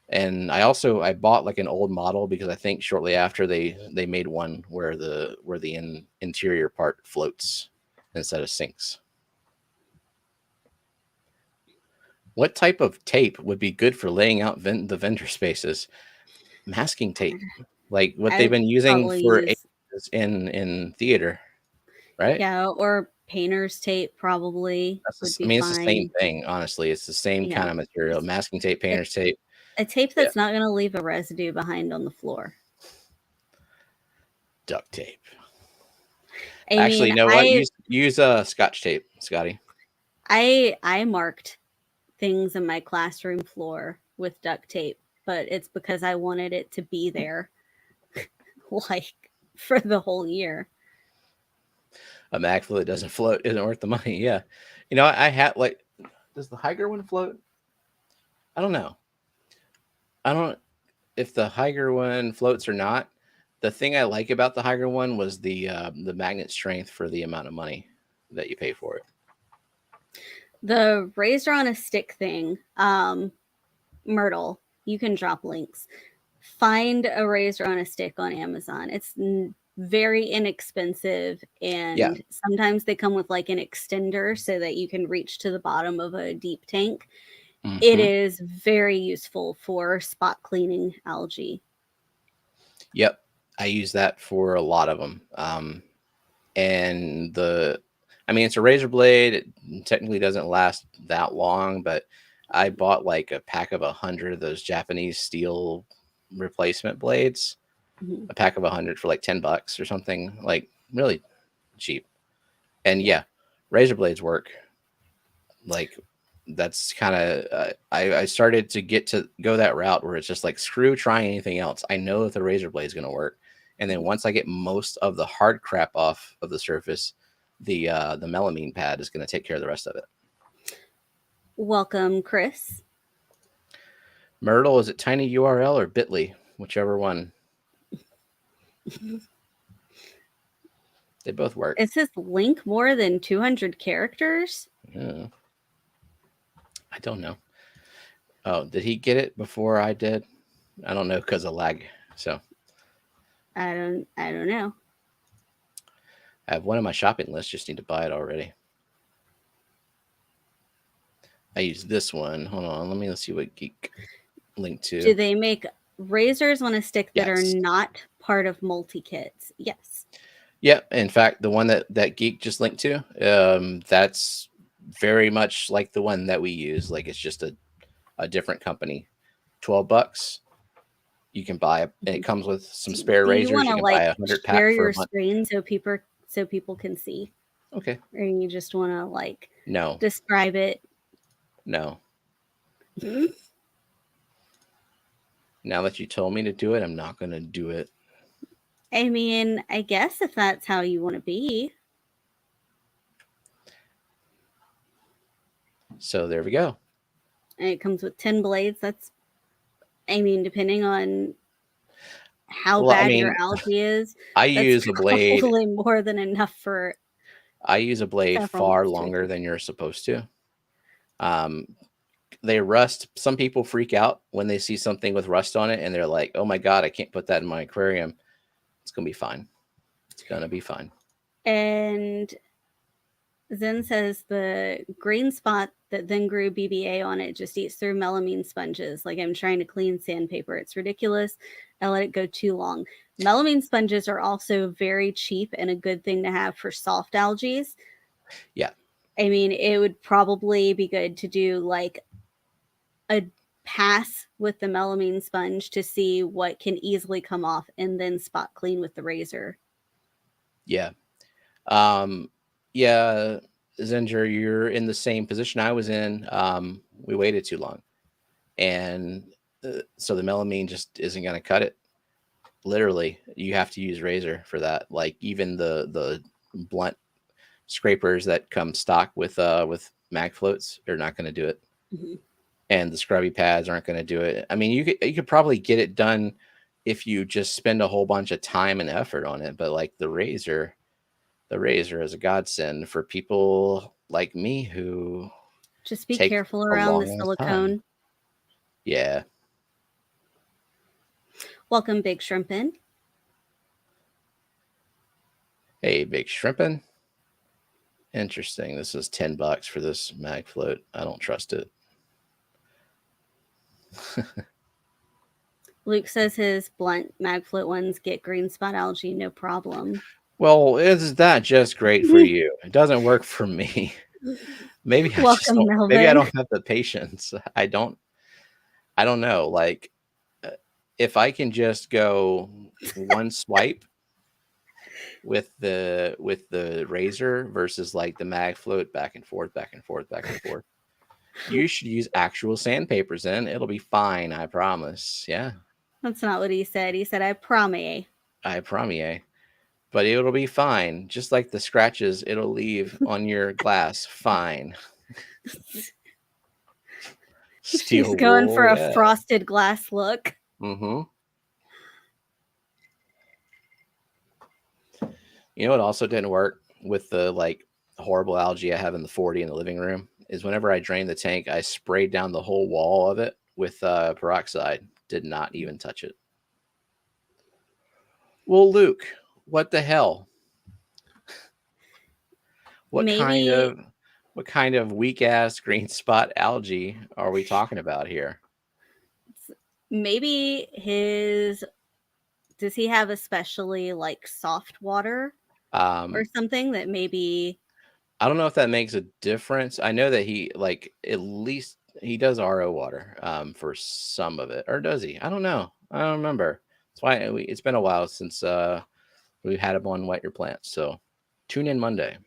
And I bought like an old model because I think shortly after they made one where the interior part floats instead of sinks. What type of tape would be good for laying out the vendor spaces? Masking tape, like what they've been using for ages in theater, right? Yeah, or painter's tape probably would be fine. It's the same thing, honestly. It's the same kind of material. Masking tape, painter's tape. A tape that's not going to leave a residue behind on the floor. Duct tape. Actually, you know what? Use Scotch tape, Scotty. I marked things in my classroom floor with duct tape, but it's because I wanted it to be there like for the whole year. A mag float doesn't float isn't worth the money. Yeah. You know, I had like, does the Higer one float? I don't know. I don't if the Higer one floats or not. The thing I like about the Higer one was the magnet strength for the amount of money that you pay for it. The razor on a stick thing, Myrtle, you can drop links. Find a razor on a stick on Amazon. It's very inexpensive, and sometimes they come with like an extender so that you can reach to the bottom of a deep tank. Mm-hmm. It is very useful for spot cleaning algae. Yep, I use that for a lot of them. And it's a razor blade. It technically doesn't last that long, but I bought like a pack of 100 of those Japanese steel replacement blades. Mm-hmm. A pack of 100 for like $10 or something, like really cheap. And yeah, razor blades work. Like that's kind of I started to go that route where it's just like screw trying anything else. I know that the razor blade is going to work, and then once I get most of the hard crap off of the surface, the melamine pad is going to take care of the rest of it. Welcome, Chris. Myrtle, is it tiny URL or Bitly? Whichever one. They both work. Is this link more than 200 characters? Yeah. I don't know. Oh, did he get it before I did? I don't know because of lag. So I don't know. I have one on my shopping list. Just need to buy it already. I use this one. Hold on. Let's see what Geek linked to. Do they make razors on a stick that are Yes. not part of multi-kits? Yes. Yep. In fact, the one that Geek just linked to, that's very much like the one that we use. Like it's just a different company. $12. You can buy it. And it comes with some spare Do you razors. want You to can buy like 100 share pack for your a month. screen so people can see? Okay. Or you just want to like No. describe it? No. Now that you told me to do it, I'm not going to do it. I mean, I guess if that's how you want to be. So there we go. And it comes with 10 blades. That's, I mean, depending on how bad your algae is, I that's use a blade. probably more than enough for. I use a blade far longer than you're supposed to. They rust. Some people freak out when they see something with rust on it, and they're like, "Oh my god, I can't put that in my aquarium." It's gonna be fine. It's gonna be fine. And Zen says the green spot that then grew BBA on it just eats through melamine sponges. Like I'm trying to clean sandpaper. It's ridiculous. I let it go too long. Melamine sponges are also very cheap and a good thing to have for soft algae. Yeah. I mean, it would probably be good to do like a pass with the melamine sponge to see what can easily come off and then spot clean with the razor. Yeah. Yeah, Zinger, you're in the same position I was in. We waited too long. And so the melamine just isn't going to cut it. Literally, you have to use razor for that. Like even the blunt scrapers that come stock with mag floats are not going to do it. Mm-hmm. And the scrubby pads aren't going to do it. I mean, you could probably get it done if you just spend a whole bunch of time and effort on it, but like the razor is a godsend for people like me who just be careful around the silicone. Yeah. Welcome, Big Shrimpin. Hey, Big Shrimpin. Interesting. This is $10 for this mag float. I don't trust it. Luke says his blunt mag float ones get green spot algae, no problem. Well, is that just great for you? It doesn't work for me. Maybe I don't have the patience. I don't know. Like if I can just go one swipe with the razor versus like the mag float back and forth. You should use actual sandpapers then. It'll be fine, I promise. Yeah. That's not what he said. He said, I promise. I promise. But it'll be fine. Just like the scratches it'll leave on your glass. Fine. She's going for a frosted glass look. Mm-hmm. You know what also didn't work with the like horrible algae I have in the 40 in the living room is whenever I drained the tank, I sprayed down the whole wall of it with peroxide. Did not even touch it. Well, Luke, what the hell? What kind of weak ass green spot algae are we talking about here? Maybe does he have especially like soft water or something that maybe? I don't know if that makes a difference. I know that he like at least he does RO water for some of it, or does he? I don't know. I don't remember. That's why it's been a while since we've had him on Wet Your Plants. So tune in Monday.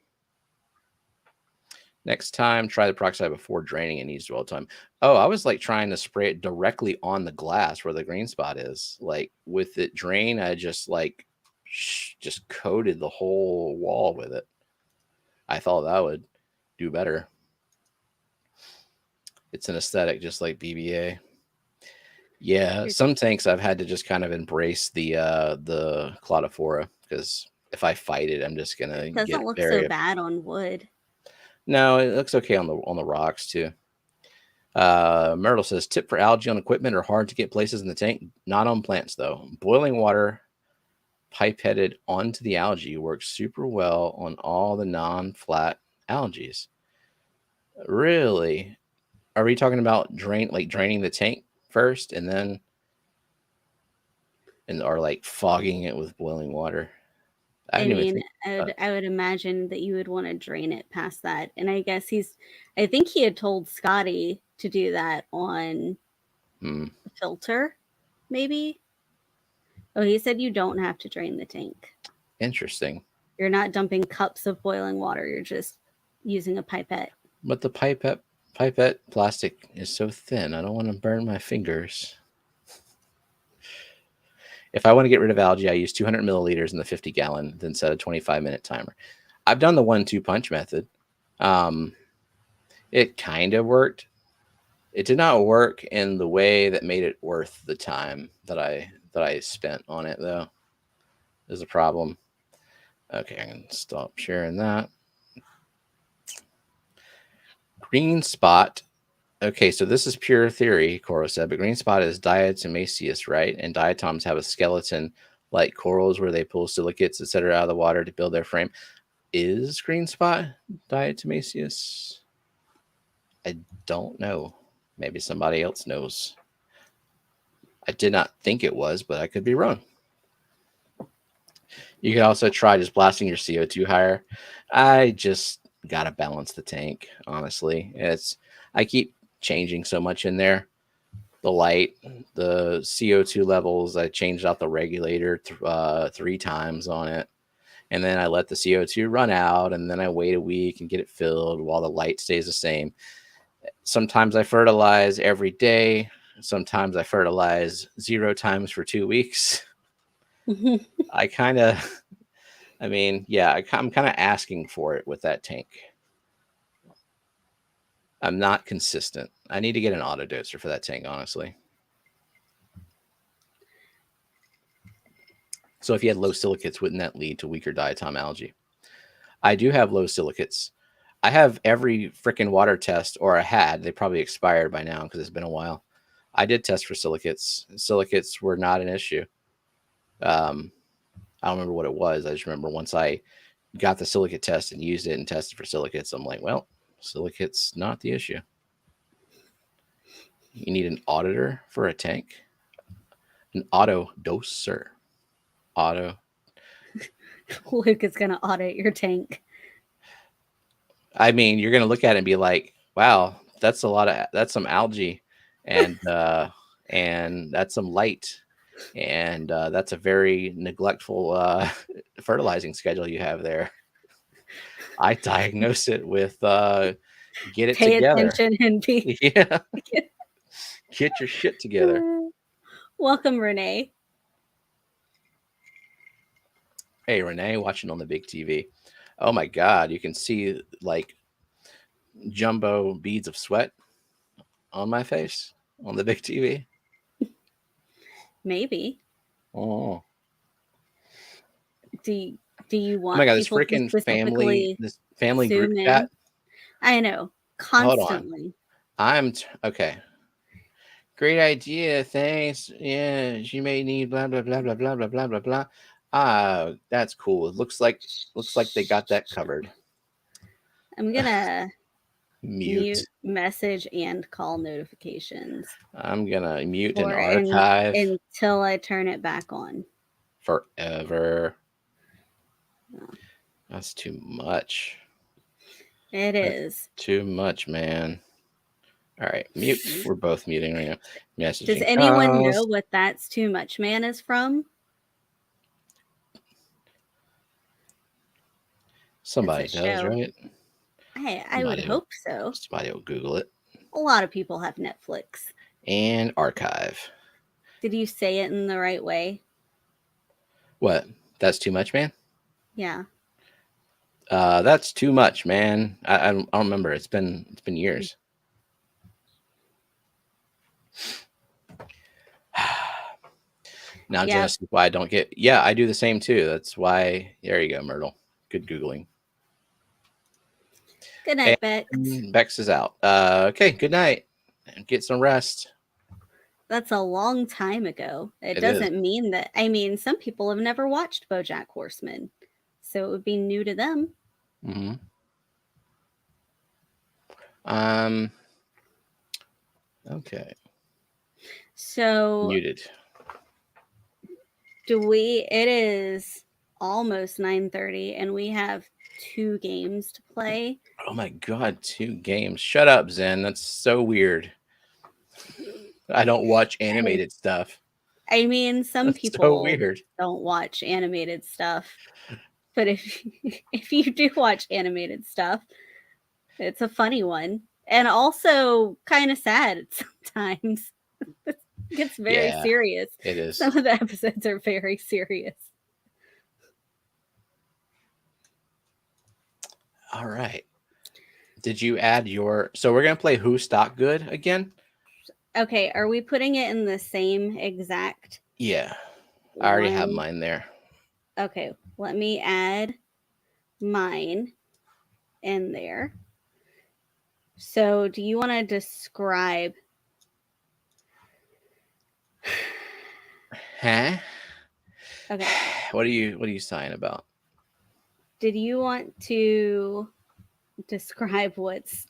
Next time, try the peroxide before draining and use it all the time. Oh, I was like trying to spray it directly on the glass where the green spot is. Like with it drain, I just like just coated the whole wall with it. I thought that would do better. It's an aesthetic just like BBA. Yeah, some tanks I've had to just kind of embrace the claudophora because if I fight it, I'm just gonna it doesn't look so bad on wood. No, it looks okay on the rocks too. Myrtle says tip for algae on equipment are hard to get places in the tank, not on plants though. Boiling water, pipetted onto the algae works super well on all the non-flat algae. Really? Are we talking about draining the tank first and then or like fogging it with boiling water? I mean, I would imagine that you would want to drain it past that. And I guess I think he had told Scotty to do that on the filter, maybe. Oh, he said you don't have to drain the tank. Interesting. You're not dumping cups of boiling water. You're just using a pipette. But the pipette plastic is so thin. I don't want to burn my fingers. If I want to get rid of algae, I use 200 milliliters in the 50-gallon, then set a 25-minute timer. I've done the 1-2 punch method. It kind of worked. It did not work in the way that made it worth the time that I spent on it, though. There's a problem. Okay, I can stop sharing that. Green spot. Okay, so this is pure theory, Coro said, but green spot is diatomaceous, right? And diatoms have a skeleton like corals where they pull silicates, etc., out of the water to build their frame. Is green spot diatomaceous? I don't know. Maybe somebody else knows. I did not think it was, but I could be wrong. You can also try just blasting your CO2 higher. I just got to balance the tank, honestly. I keep changing so much in there. The light, the CO2 levels, I changed out the regulator 3 times on it. And then I let the CO2 run out, and then I wait a week and get it filled while the light stays the same. Sometimes I fertilize every day. Sometimes I fertilize 0 times for 2 weeks. I'm kind of asking for it with that tank. I'm not consistent. I need to get an auto doser for that tank, honestly. So if you had low silicates, wouldn't that lead to weaker diatom algae? I do have low silicates. I have every freaking water test, or I had. They probably expired by now because it's been a while. I did test for silicates. Silicates were not an issue. I don't remember what it was. I just remember once I got the silicate test and used it and tested for silicates, I'm like, well, silicates not the issue. You need an auditor for a tank? An auto doser. Auto. Luke is going to audit your tank. I mean, you're going to look at it and be like, wow, that's some algae and that's some light. And that's a very neglectful fertilizing schedule you have there. I diagnose it with get it Pay together. Attention and be Yeah. Get your shit together. Welcome, Renee. Hey, Renee, watching on the big TV. Oh my God, you can see like jumbo beads of sweat on my face on the big TV. Maybe. Oh. Do you want? Oh my God, this freaking family group chat. I know, constantly. Hold on. Okay. Great idea. Thanks. Yeah, you may need blah blah blah blah blah blah blah blah blah. Ah, that's cool. It looks like they got that covered. I'm gonna mute message and call notifications. I'm gonna mute and archive until I turn it back on. Forever. Oh. That's too much. It is too much, man. All right, mute. We're both muting right now. Messaging. Does anyone know what "That's Too Much, Man" is from? Somebody does, right? I would hope so. Somebody will Google it. A lot of people have Netflix. And archive. Did you say it in the right way? What? That's too much, man? Yeah. That's too much, man. I don't remember. It's been years. Now, Jess, why I don't get. Yeah, I do the same too. That's why. There you go, Myrtle. Good Googling. Good night, Bex. Bex is out. Okay, good night. Get some rest. That's a long time ago. It It is. doesn't mean that. I mean, some people have never watched BoJack Horseman, so it would be new to them. Mm-hmm. Okay. So Muted. it is almost 9:30 and we have 2 games to play. Oh my god, 2 games. Shut up, Zen. That's so weird. I don't watch animated stuff. I mean, some That's so people weird. don't watch animated stuff, but if if you do watch animated stuff, it's a funny one and also kind of sad sometimes. It gets very Yeah, serious. it is. Some of the episodes are very serious. All right. Did you add your... So we're going to play Who Stock Good again? Okay, are we putting it in the same exact Yeah. I already have one? mine there. Okay, let me add mine in there. So, do you want to describe? Huh? Okay. What are you sighing about? Did you want to describe what's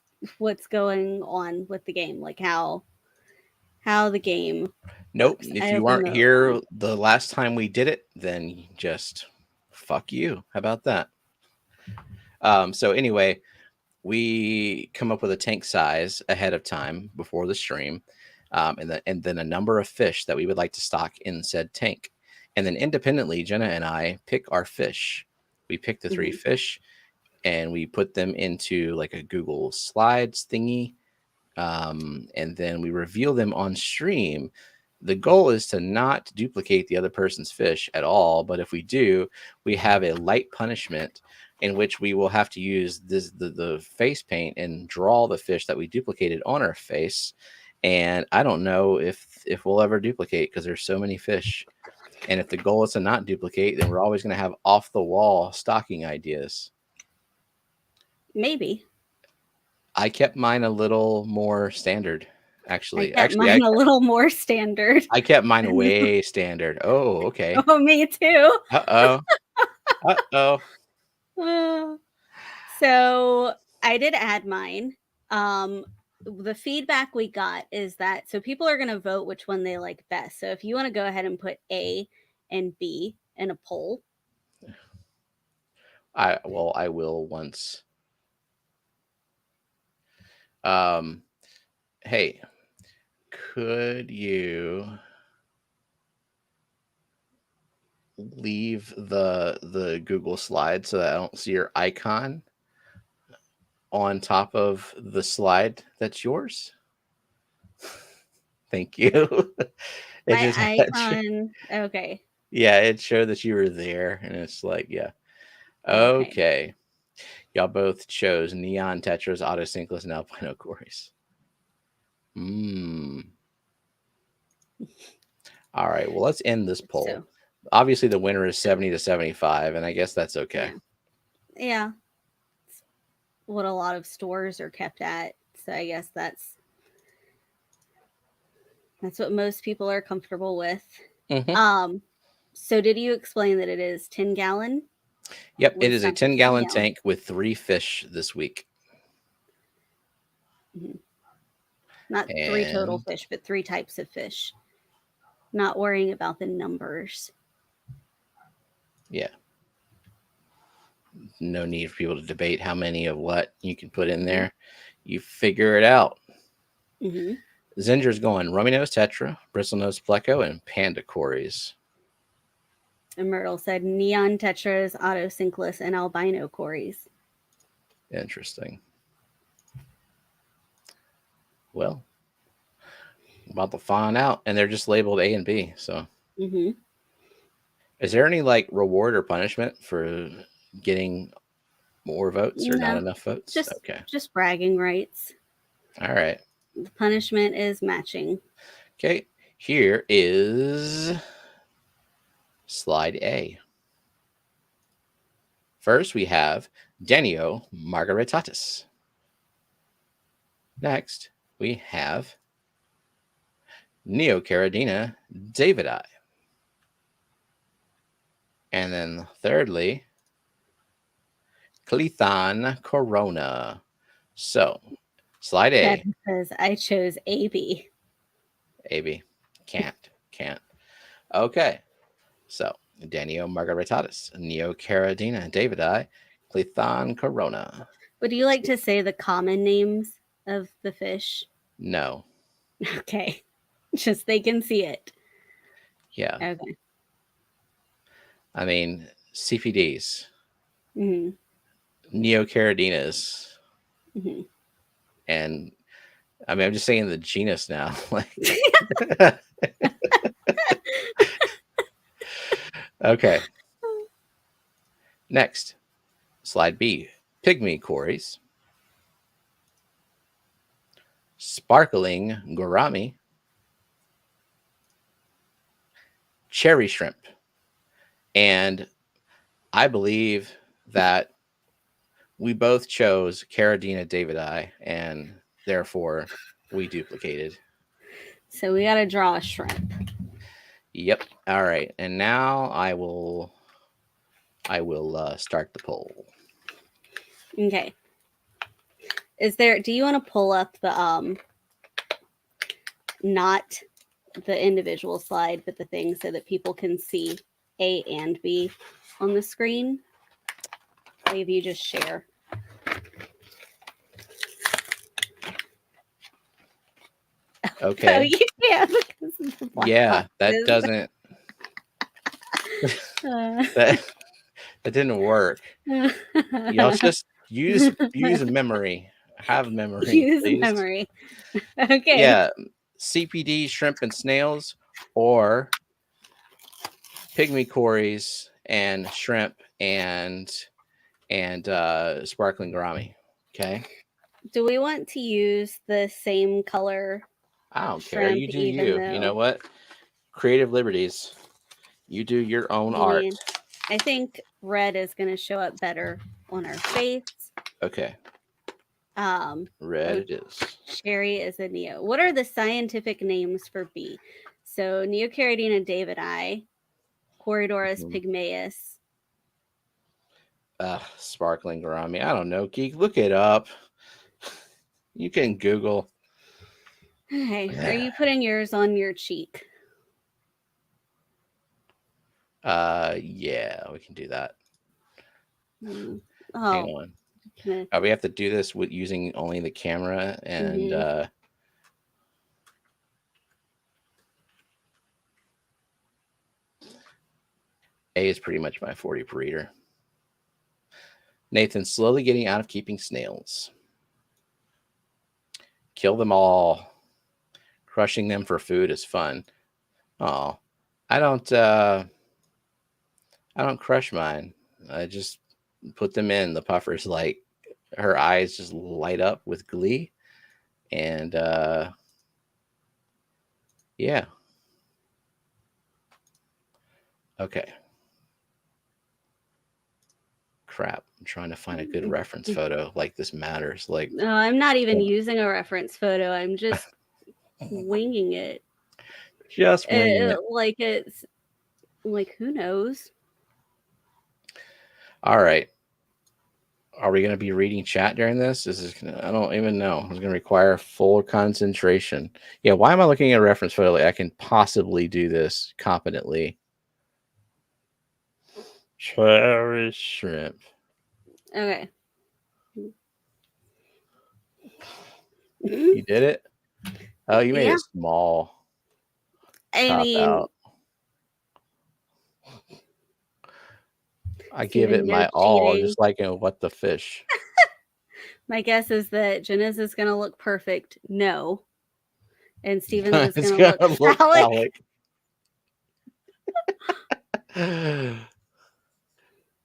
going on with the game, like how the game Nope. works? If I you opened weren't the here link. the last time we did it, then just fuck you. How about that? So anyway, we come up with a tank size ahead of time before the stream, and then a number of fish that we would like to stock in said tank. And then independently, Jenna and I pick our fish. We pick the 3 fish and we put them into like a Google Slides thingy. And then we reveal them on stream. The goal is to not duplicate the other person's fish at all. But if we do, we have a light punishment in which we will have to use the face paint and draw the fish that we duplicated on our face. And I don't know if we'll ever duplicate because there's so many fish. And if the goal is to not duplicate, then we're always going to have off the wall stocking ideas. Maybe. I kept mine a little more standard, actually. I kept mine a little more standard. I kept mine way standard. Oh, okay. Oh, me too. Uh-oh. Uh-oh. So I did add mine. The feedback we got is that so people are going to vote which one they like best. So if you want to go ahead and put A and B in a poll. I will once. Hey, could you leave the Google slide so that I don't see your icon on top of the slide that's yours? Thank you. My icon. Okay. Yeah, it showed that you were there, and it's like, yeah. Okay. Y'all both chose Neon Tetras, Autosynclus, and Albino Quarries. All right. Well, let's end this poll. So, obviously, the winner is 70 to 75, and I guess that's okay. Yeah. It's what a lot of stores are kept at. So I guess that's what most people are comfortable with. Mm-hmm. So did you explain that it is 10-gallon? Yep, it is a 10-gallon tank with 3 fish this week. Mm-hmm. Not 3 total fish, but 3 types of fish. Not worrying about the numbers. Yeah. No need for people to debate how many of what you can put in there. You figure it out. Mm-hmm. Zinger's going Rummy Nose Tetra, Bristlenose Pleco, and Panda Cories. And Myrtle said Neon Tetras, Autosynclus, and Albino Cories. Interesting. Well, I'm about to find out. And they're just labeled A and B. So, is there any like reward or punishment for getting more votes or not enough votes? Just bragging rights. All right. The punishment is matching. Okay. Here is slide A. First, we have Denio Margaritatis. Next, we have Neocaridina davidi. And then thirdly, Clethon corona. So, slide A. That says I chose AB. AB. Can't. Okay. So, Danio margaritatus, Neocaridina davidi, Clethon corona. Would you like to say the common names of the fish? No. Okay. Just they can see it. Yeah. Okay. I mean, CPDs, Mm-hmm. Neocaridinas, Mm-hmm. and I mean, I'm just saying the genus now. Like, okay. Next, slide B. Pygmy cories, sparkling gourami, cherry shrimp, and I believe that we both chose Caridina davidi, and therefore we duplicated. So we got to draw a shrimp. Yep. All right. And now I will start the poll. Okay. Do you want to pull up the not the individual slide, but the thing so that people can see A and B on the screen? Maybe you just share. Okay. Oh, you can't because of the black Yeah, that boxes. doesn't that didn't work. Y'all just use memory. Have memory. Use please. memory. Okay. Yeah, CPD, shrimp and snails, or pygmy cories and shrimp and sparkling gourami. Okay. Do we want to use the same color? I don't care. Shrimp, You do even you. though You know what? Creative liberties. You do your own art. I think red is going to show up better on our face. Okay. Red it is. Cherry is a neo. What are the scientific names for B? So Neocaridina davidi, Corydoras pygmaeus. Sparkling gourami. I don't know, geek. Look it up. You can Google. Okay. Are you putting yours on your cheek? Yeah, we can do that. Oh. Hang on. We have to do this with using only the camera and A is pretty much my 40 per reader. Nathan, slowly getting out of keeping snails. Kill them all. Crushing them for food is fun. Oh, I don't crush mine. I just put them in. The puffer's like, her eyes just light up with glee. And yeah. Okay. Crap. I'm trying to find a good reference photo. Like, this matters. Like, no, I'm not even using a reference photo. I'm just winging it. Just winging it. Like it's like, who knows? All right. Are we going to be reading chat during this? I don't even know. It's going to require full concentration. Yeah, why am I looking at a reference photo? Like, I can possibly do this competently. Cherry shrimp. Okay. You did it? Oh, you made it small. I mean, out. I give it my all, just like in What the Fish. My guess is that Jenna's is going to look perfect. No. And Steven's is going to look phallic.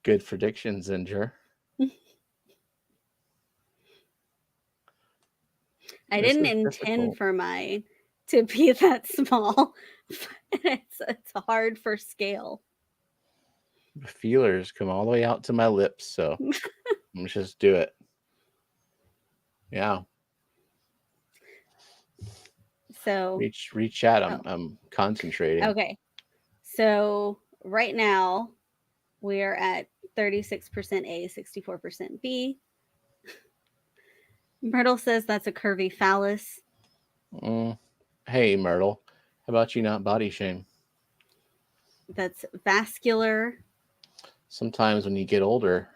Good predictions, Zinger. I didn't intend for mine to be that small. It's hard for scale. The feelers come all the way out to my lips, so let's just do it. Yeah. So reach chat. oh, I'm concentrating. okay. So right now we're at 36% A, 64% B. Myrtle says that's a curvy phallus. Hey Myrtle, how about you not body shame? That's vascular. Sometimes when you get older,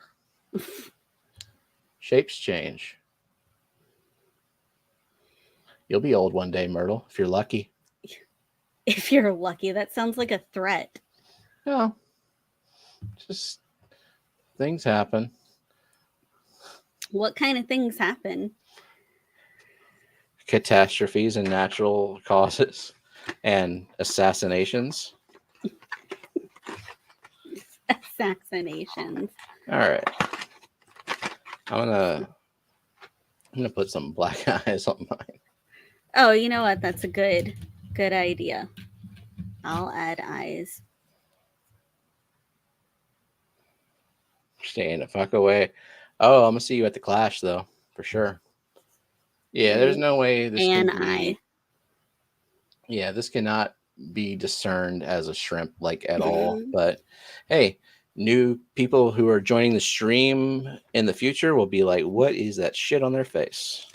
shapes change. You'll be old one day, Myrtle, if you're lucky. If you're lucky, that sounds like a threat. No, just things happen. What kind of things happen? Catastrophes and natural causes and assassinations. Assassinations. All right. I'm gonna put some black eyes on mine. Oh, you know what? That's a good idea. I'll add eyes. Staying the fuck away. Oh, I'm gonna see you at the Clash though, for sure. Yeah, there's no way this can be. Yeah, this cannot be discerned as a shrimp like at all. But hey, new people who are joining the stream in the future will be like, "What is that shit on their face?"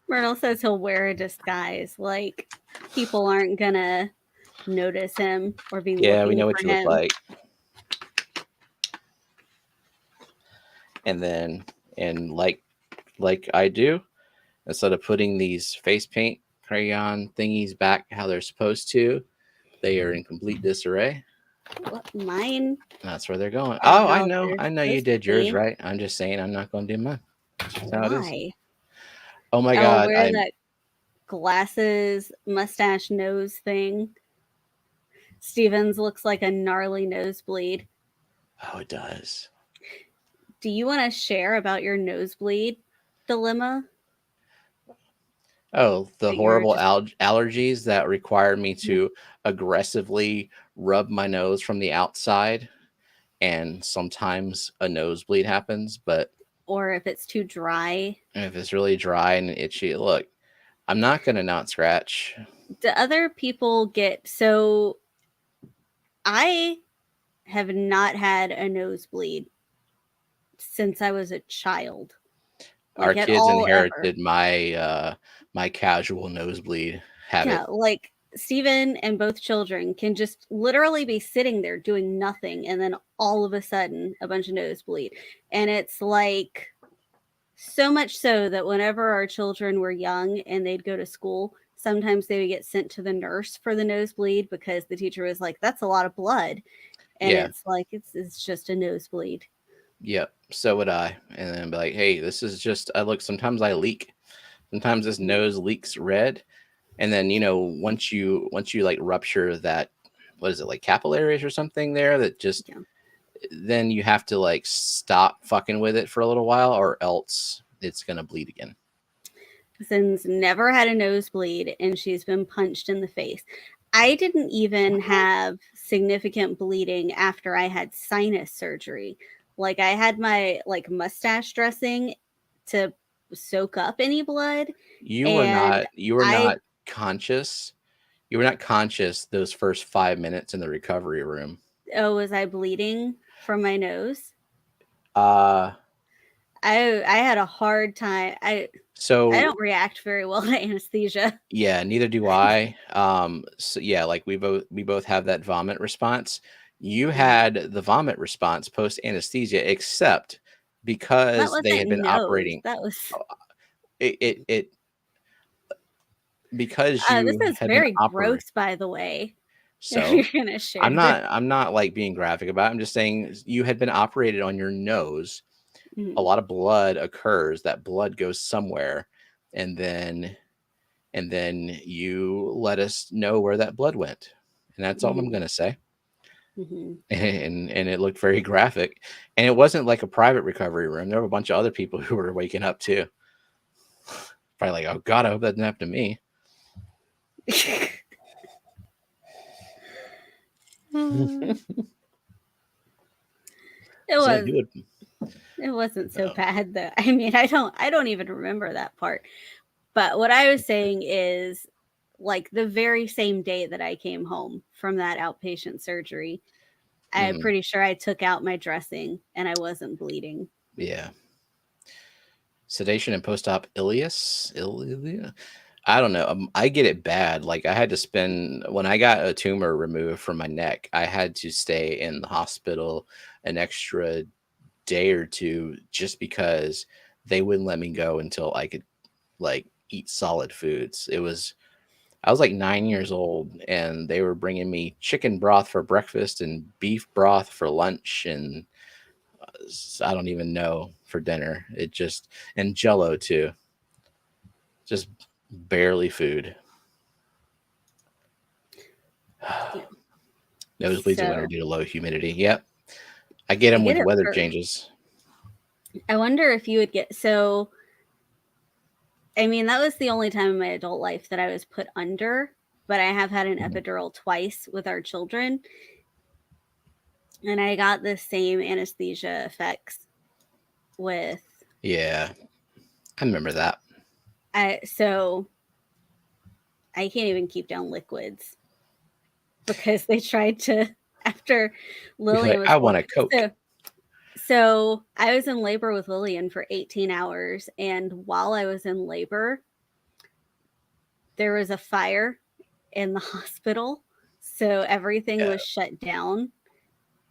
Myrtle says he'll wear a disguise. Like people aren't gonna notice him or be Yeah, we looking know for what you him. look like. And then, and like I do, instead of putting these face paint crayon thingies back how they're supposed to, they are in complete disarray. What, mine? That's where they're going. Oh, I know you did yours be. right. I'm just saying I'm not going to do mine. That's how it is. Why? Oh my I'll god! wear that glasses, mustache, nose thing. Stevens looks like a gnarly nosebleed. Oh, it does. Do you want to share about your nosebleed dilemma? Oh, the That you're horrible just- allergies that require me to aggressively rub my nose from the outside, and sometimes a nosebleed happens. But or if it's too dry. if it's really dry and itchy, look, I'm not gonna not scratch. Do other people get so? I have not had a nosebleed since I was a child. Our Like at kids all ever. inherited my my casual nosebleed habit. Yeah, like Steven and both children can just literally be sitting there doing nothing, and then all of a sudden, a bunch of nosebleed. And it's like so much so that whenever our children were young and they'd go to school, sometimes they would get sent to the nurse for the nosebleed because the teacher was like, "That's a lot of blood," and Yeah. it's like it's just a nosebleed. Yep. So would I. And then be like, hey, this is just I look, sometimes I leak. Sometimes this nose leaks red. And then, once you like rupture that, what is it, like capillaries or something there that just then you have to like stop fucking with it for a little while or else it's gonna bleed again. Zen's never had a nosebleed and she's been punched in the face. I didn't even have significant bleeding after I had sinus surgery. Like I had my like mustache dressing to soak up any blood. You were not conscious. You were not conscious those first 5 minutes in the recovery room. Oh, was I bleeding from my nose? I had a hard time. I don't react very well to anesthesia. Yeah, neither do I. So yeah, like we both have that vomit response. You had the vomit response post anesthesia, except because they had been operating. That was it because this you is had very been operating. gross, by the way. So you're gonna share. I'm not like being graphic about it. I'm just saying you had been operated on your nose. A lot of blood occurs. That blood goes somewhere, and then you let us know where that blood went, and that's all I'm gonna say. And it looked very graphic, and it wasn't like a private recovery room. There were a bunch of other people who were waking up too, probably like, oh god, I hope that didn't happen to me. It wasn't so bad though. I mean, I don't even remember that part. But what I was saying is like the very same day that I came home from that outpatient surgery. I'm Mhm. pretty sure I took out my dressing and I wasn't bleeding. Yeah. Sedation and post-op ileus. I don't know. I get it bad. Like I had to spend when I got a tumor removed from my neck, I had to stay in the hospital an extra day or two just because they wouldn't let me go until I could like eat solid foods. I was like 9 years old and they were bringing me chicken broth for breakfast and beef broth for lunch and I don't even know for dinner. It just and Jello too. Just barely food. Yeah. Nosebleeds in winter So due to low humidity. Yep. I get I them get with it weather for, changes. I wonder if you would get, so, I mean, that was the only time in my adult life that I was put under, but I have had an Mhm. epidural twice with our children. And I got the same anesthesia effects with, Yeah. I remember that. so I can't even keep down liquids because they tried to, after You're Lillian like, was I born. want a Coke. So I was in labor with Lillian for 18 hours. And while I was in labor, there was a fire in the hospital. So everything Yeah. was shut down.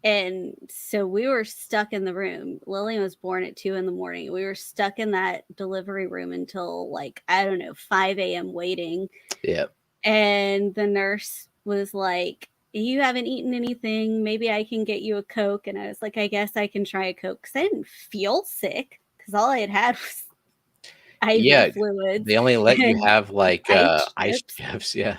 And so we were stuck in the room. Lillian was born at 2 a.m. We were stuck in that delivery room until like, I don't know, 5 a.m. waiting. Yep. And the nurse was like, you haven't eaten anything. Maybe I can get you a Coke. And I was like, I guess I can try a Coke because I didn't feel sick because all I had was IV Yeah. fluids They only let you and have like ice ice chips. chips. Yeah.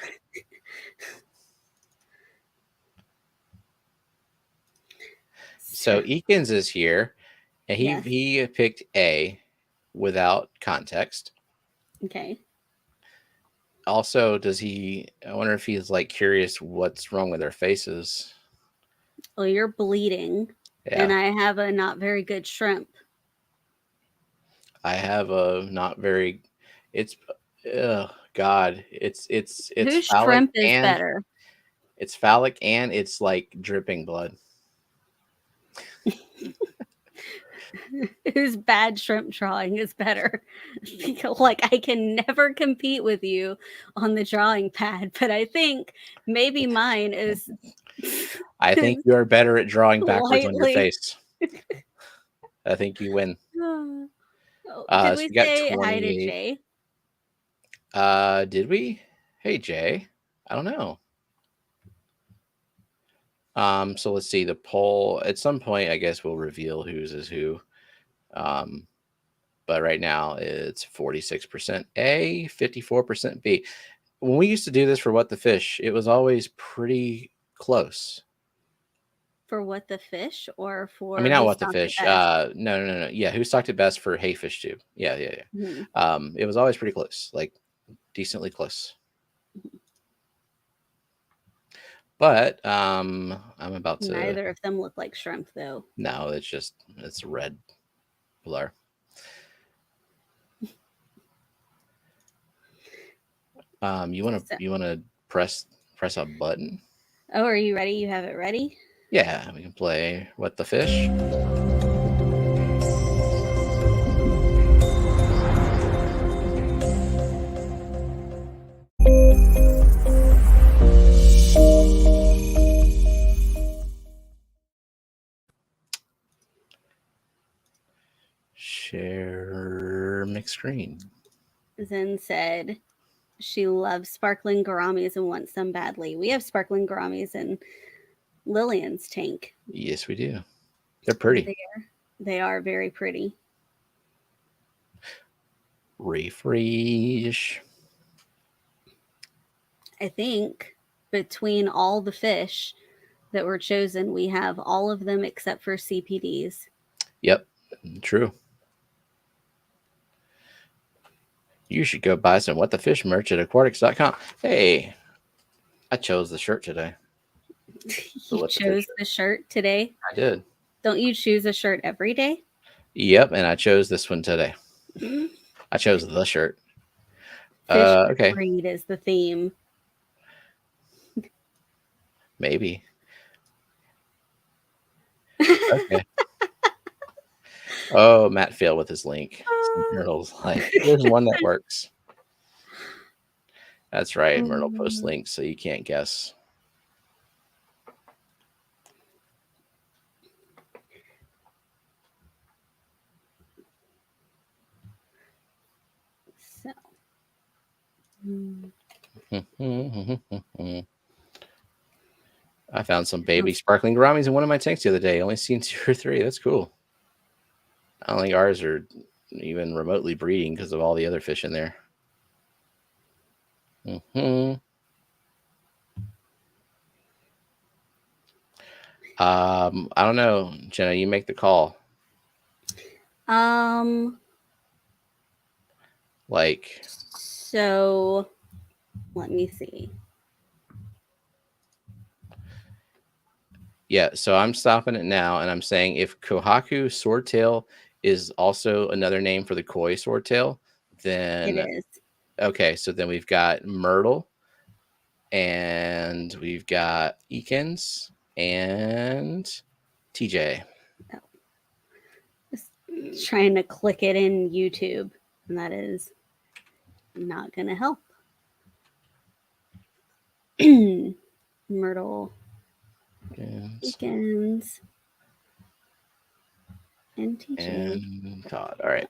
So So, Eakins is here and yes. he picked A without context. Okay. Also, I wonder if he's like curious what's wrong with their faces. Well, you're bleeding, and Yeah. I have a not very good shrimp. I have a not very, it's, God, it's Whose phallic shrimp is and better? it's like dripping blood. Whose bad shrimp drawing is better? Like, I can never compete with you on the drawing pad, but I think maybe mine is I think you are better at drawing backwards on your slightly. face. I think you win. Oh, did So we we got say hi to 28. Jay? Did we? Hey, Jay. I don't know. So let's see the poll. At some point, I guess we'll reveal whose is who. Um, but right now it's 46% A, 54% B. When we used to do this for What the Fish, it was always pretty close. For what the fish or I mean, for not who What the stocked it Fish. best? No. Yeah, who stocked it best for Hey Fish Tube? Yeah. Mhm. It was always pretty close, like decently close. But I'm about to. Neither of them look like shrimp, though. No, it's red blur. So, You wanna press a button? oh, are you ready? You have it ready? Yeah, we can play What the Fish. Share mixed screen. Zen said she loves sparkling gouramis and wants some badly. We have sparkling gouramis in Lillian's tank. Yes, we do. They're pretty. They are very pretty. Refresh. I think between all the fish that were chosen, we have all of them except for CPDs. Yep, true. You should go buy some What the Fish merch at aquatics.com. Hey, I chose the shirt today. You chose the shirt today? I did. Don't you choose a shirt every day? Yep, and I chose this one today. I chose the shirt. Fish Okay. breed is the theme. Maybe. Okay. Oh, Matt failed with his link. Myrtle's like, there's one that works. That's right. Myrtle posts links, so you can't guess. So. I found some baby sparkling gouramis in one of my tanks the other day. Only seen 2 or 3. That's cool. I don't think ours are even remotely breeding because of all the other fish in there. I don't know, Jenna. You make the call. Like. So, let me see. Yeah, so I'm stopping it now, and I'm saying if Kohaku swordtail is also another name for the koi swordtail, then it is. Okay, so then we've got Myrtle, and we've got Eakins, and TJ. Oh. Just trying to click it in YouTube, and that is not going to help. Myrtle, Eakins, and TJ. And Todd. All right.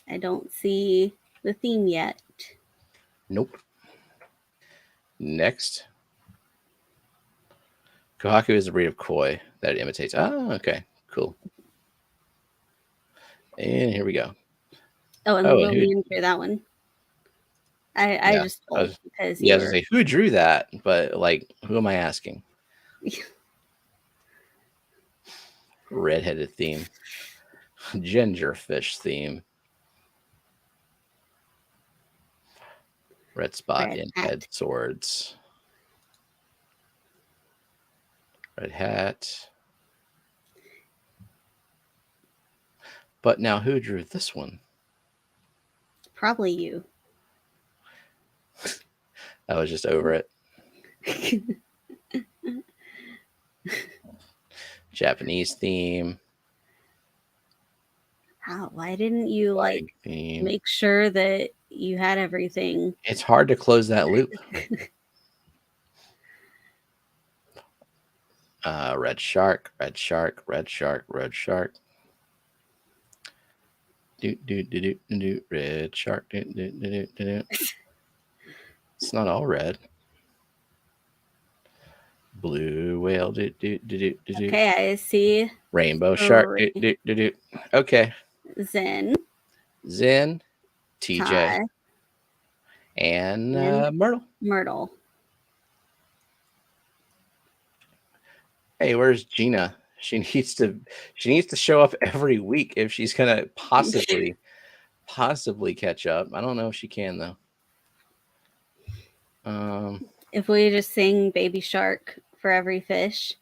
I don't see the theme yet. Nope. Next. Kohaku is a breed of koi that it imitates. Oh, okay. Cool. And here we go. Oh, and we'll answer that one. I just told because I was gonna say, who drew that? But like, who am I asking? Redheaded theme. Gingerfish theme. Red spot in head swords. Red hat. But now who drew this one? Probably you. I was just over it. Japanese theme. How? Why didn't you like make sure that you had everything? It's hard to close that loop. Red shark, red shark, red shark, red shark. Red shark. It's not all red. Blue whale. Okay, I see. Rainbow shark. Okay. Zen, TJ, Ty, and Myrtle. Hey, where's Gina? She needs to show up every week if she's gonna possibly catch up. I don't know if she can though. If we just sing Baby Shark for every fish,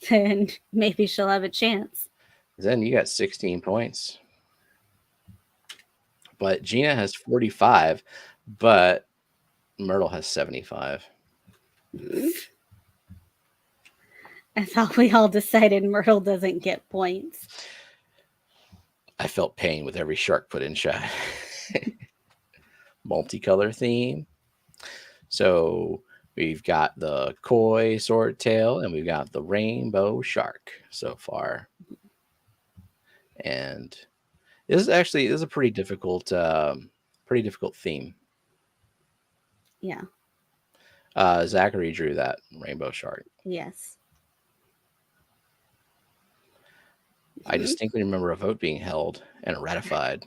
then maybe she'll have a chance. Then you got 16 points. But Gina has 45, but Myrtle has 75. I thought we all decided Myrtle doesn't get points. I felt pain with every shark put in shot. Multicolor theme. So we've got the koi swordtail and we've got the rainbow shark so far. And this is a pretty difficult theme. Yeah. Zachary drew that rainbow shark. Yes. I distinctly remember a vote being held and ratified.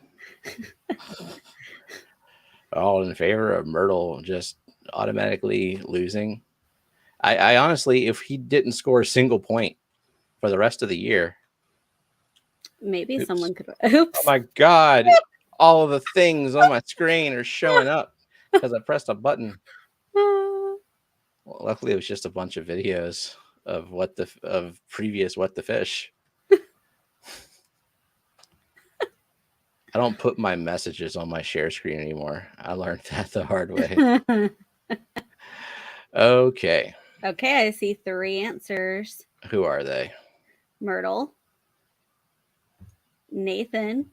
All in favor of Myrtle just automatically losing. I honestly, if he didn't score a single point for the rest of the year, maybe someone could. Oops. Oh my God. All of the things on my screen are showing up because I pressed a button. Well, luckily, it was just a bunch of videos of previous What the Fish. I don't put my messages on my share screen anymore. I learned that the hard way. Okay. Okay, I see 3 answers. Who are they? Myrtle, Nathan,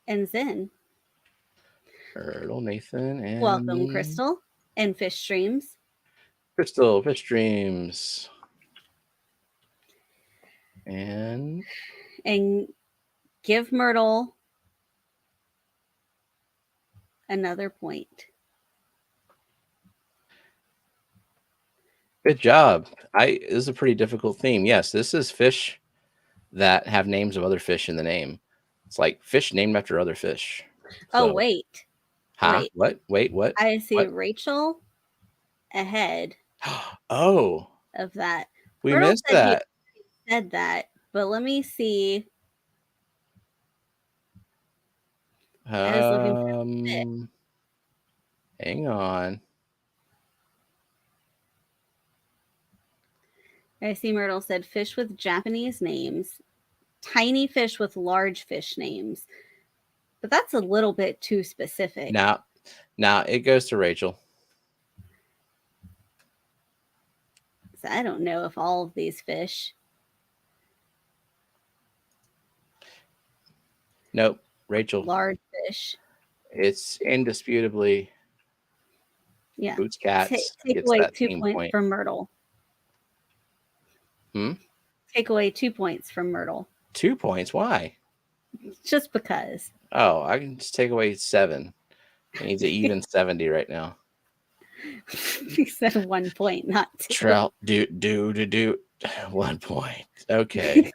and Zen. Myrtle, Nathan, and Welcome, Crystal, and Fish Streams. Crystal, Fish Dreams. And give Myrtle another point. Good job. This is a pretty difficult theme. Yes, this is fish that have names of other fish in the name. It's like fish named after other fish. So, wait. Huh? Wait. What? I see Rachel ahead. Oh. Of that. We missed that. He said that, but let me see. I was looking for hang on. I see Myrtle said fish with Japanese names, tiny fish with large fish names. But that's a little bit too specific. Now it goes to Rachel. So I don't know if all of these fish. Nope, Rachel. Large fish. It's indisputably. Yeah. Boots Cats. Take away 2 points from Myrtle. Take away 2 points from Myrtle. 2 points? Why? Just because. Oh, I can just take away 7. It needs an even 70 right now. You said 1 point, not 2. Trout, do 1 point. Okay.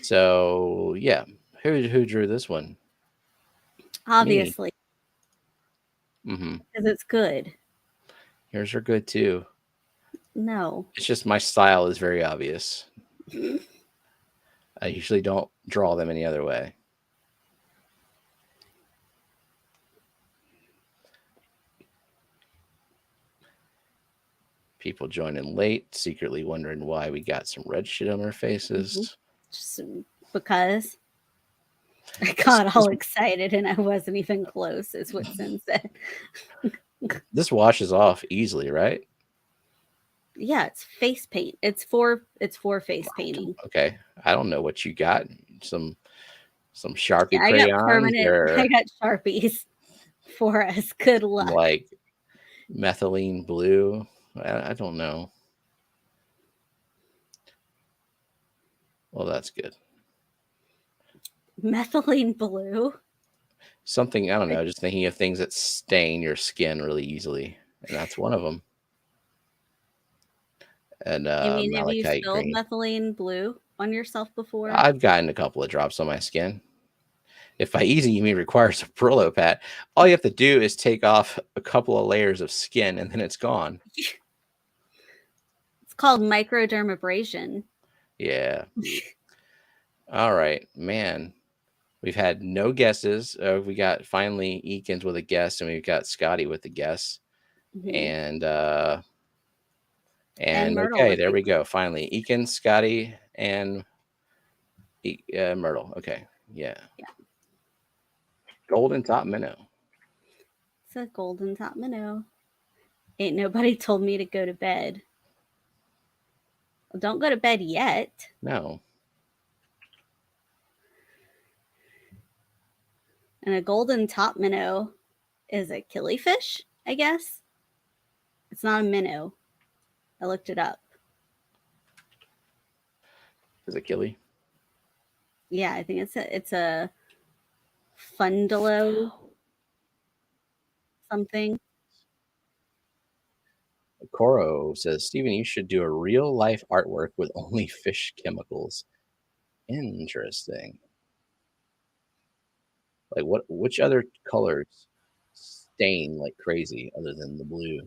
So yeah, who drew this one? Obviously. Because it's good. Yours are good too. No. It's just my style is very obvious. I usually don't draw them any other way. People joining late, secretly wondering why we got some red shit on our faces. Just because I got all excited and I wasn't even close, is what Sin said. This washes off easily, right? Yeah, it's face paint. It's for face painting. Okay, I don't know what you got. Some Sharpie crayons. I got Sharpies for us. Good luck. Like methylene blue. I don't know. Well, that's good. Methylene blue? Something, I don't know, just thinking of things that stain your skin really easily. And that's one of them. And have you spilled methylene blue on yourself before? I've gotten a couple of drops on my skin. If by easy you mean requires a Brillo pad, all you have to do is take off a couple of layers of skin and then it's gone. It's called microdermabrasion. Yeah. All right, man. We've had no guesses. We got finally Eakins with a guess, and we've got Scotty with a guess. And okay, there we go. Finally, Eakins, Scotty, and Myrtle. Okay, yeah. Golden top minnow. It's a golden top minnow. Ain't nobody told me to go to bed. Well, don't go to bed yet. No. And a golden top minnow is a killifish, I guess. It's not a minnow. I looked it up. Is it killie? Yeah, I think it's a fundalo something. Coro says, Steven, you should do a real life artwork with only fish chemicals. Interesting. Like which other colors stain like crazy other than the blue?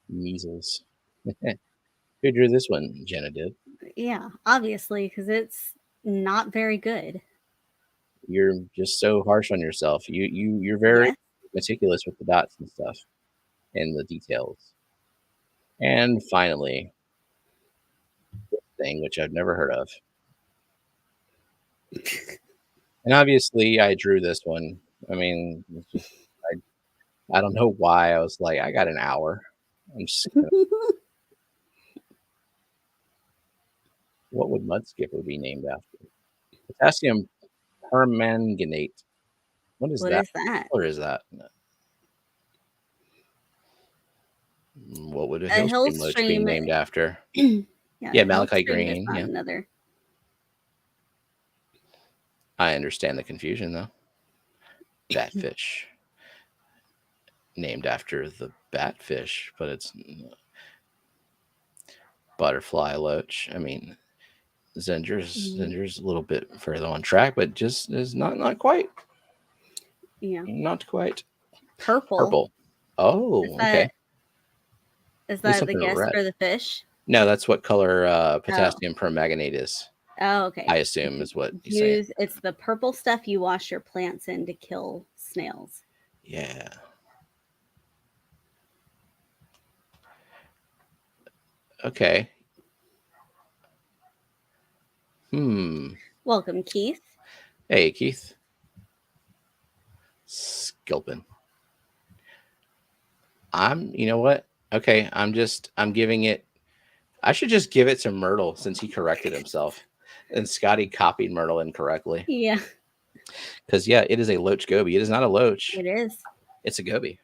Measles. Who drew this one? Jenna did. Yeah, obviously, because it's not very good. You're just so harsh on yourself. You're very meticulous with the dots and stuff and the details. And finally, thing, which I've never heard of. And obviously, I drew this one. I mean, it's just, I don't know why. I was like, I got an hour. I'm just gonna, what would Mudskipper be named after? Potassium permanganate. What is What that? is that? What is that? What would a A hill hill stream loach be stream. named after? Yeah, Yeah, a hill malachite stream is green. not Yeah, another. I understand the confusion though. Batfish, named after the batfish, but it's butterfly loach. I mean, Zinger's a little bit further on track, but just is not quite. Yeah. Not quite. Purple. Purple. Oh, okay. Is At least that the something guess red. for the fish? No, that's what color potassium permanganate is. Oh, okay. I assume is what he's saying. It's the purple stuff you wash your plants in to kill snails. Yeah. Okay. Welcome, Keith. Hey, Keith. Sculpin. You know what? Okay, I'm giving it, I should just give it to Myrtle since he corrected himself. And Scotty copied Myrtle incorrectly. Yeah. Because, yeah, it is a loach goby. It is not a loach. It is. It's a goby.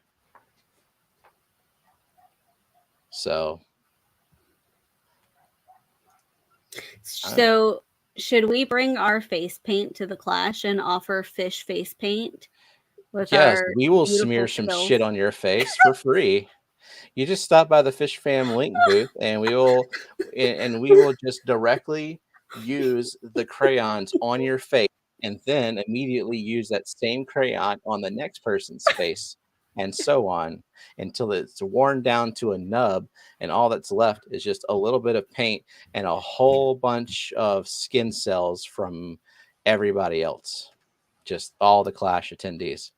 So should we bring our face paint to the clash and offer fish face paint? Yes, we will smear some shit on your face for free. You just stop by the Fishfam link booth, and we will just directly use the crayons on your face, and then immediately use that same crayon on the next person's face, and so on until it's worn down to a nub, and all that's left is just a little bit of paint and a whole bunch of skin cells from everybody else, just all the Clash attendees.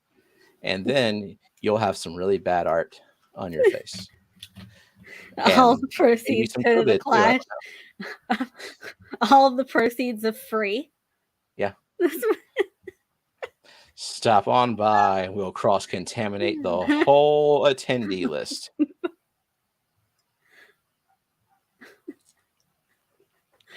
And then you'll have some really bad art on your face. All the proceeds go to the clash. All the proceeds are free. Yeah. Stop on by. We'll cross-contaminate the whole attendee list.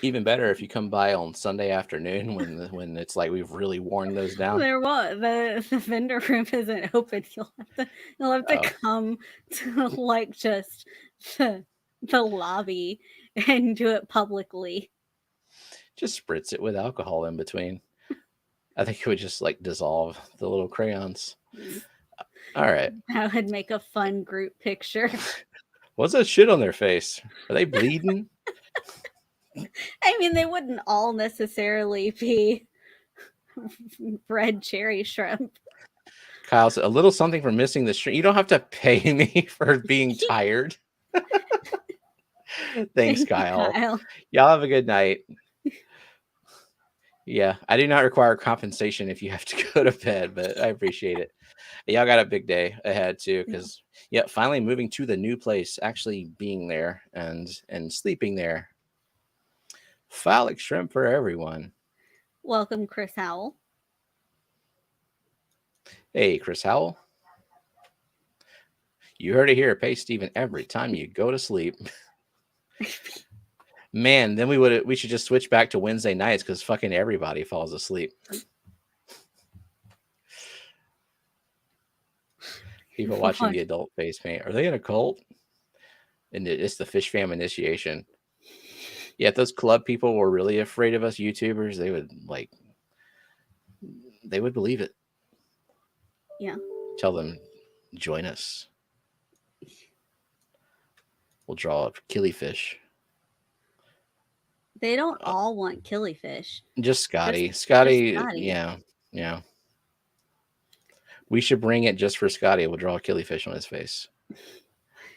Even better if you come by on Sunday afternoon when it's like we've really worn those down. The vendor room isn't open. You'll have to come to like just the lobby and do it publicly. Just spritz it with alcohol in between. I think it would just like dissolve the little crayons. All right. That would make a fun group picture. What's that shit on their face? Are they bleeding? I mean, they wouldn't all necessarily be red cherry shrimp. Kyle said, a little something for missing the stream. You don't have to pay me for being tired. Thanks, Kyle. Y'all have a good night. Yeah, I do not require compensation if you have to go to bed, but I appreciate it. Y'all got a big day ahead too, because finally moving to the new place, actually being there and sleeping there. Phallic shrimp for everyone. Welcome, Chris Howell. Hey, Chris Howell. You heard it here. Pay Steven every time you go to sleep. Man, then we should just switch back to Wednesday nights because fucking everybody falls asleep. People watching the adult face paint. Are they in a cult? And it's the Fishfam initiation. Yeah, if those club people were really afraid of us YouTubers, they would believe it. Yeah. Tell them, join us. We'll draw a killifish. They don't all want killifish. Just Scotty. Scotty. Yeah. We should bring it just for Scotty. We'll draw a killifish on his face.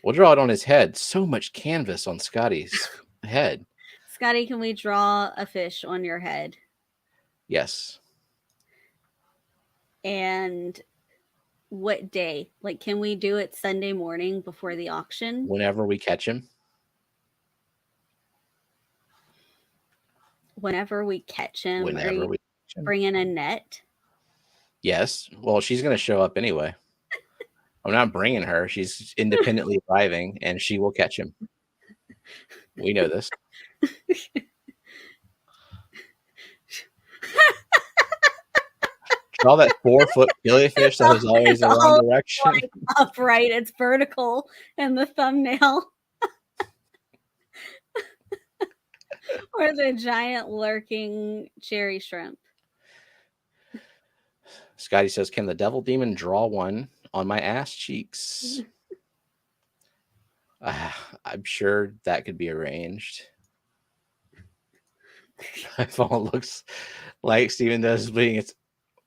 We'll draw it on his head. So much canvas on Scotty's head. Scotty, can we draw a fish on your head? Yes. And what day? Like, can we do it Sunday morning before the auction? Whenever we catch him. whenever we catch him, are Whenever you we bringing a net? Yes. Well, she's going to show up anyway. I'm not bringing her. She's independently arriving, and she will catch him. We know this. All that 4-foot jellyfish that is always in the wrong direction. Like upright, it's vertical in the thumbnail. Or the giant lurking cherry shrimp. Scotty says, "Can the devil demon draw one on my ass cheeks?" I'm sure that could be arranged. My phone looks like Steven does, being it's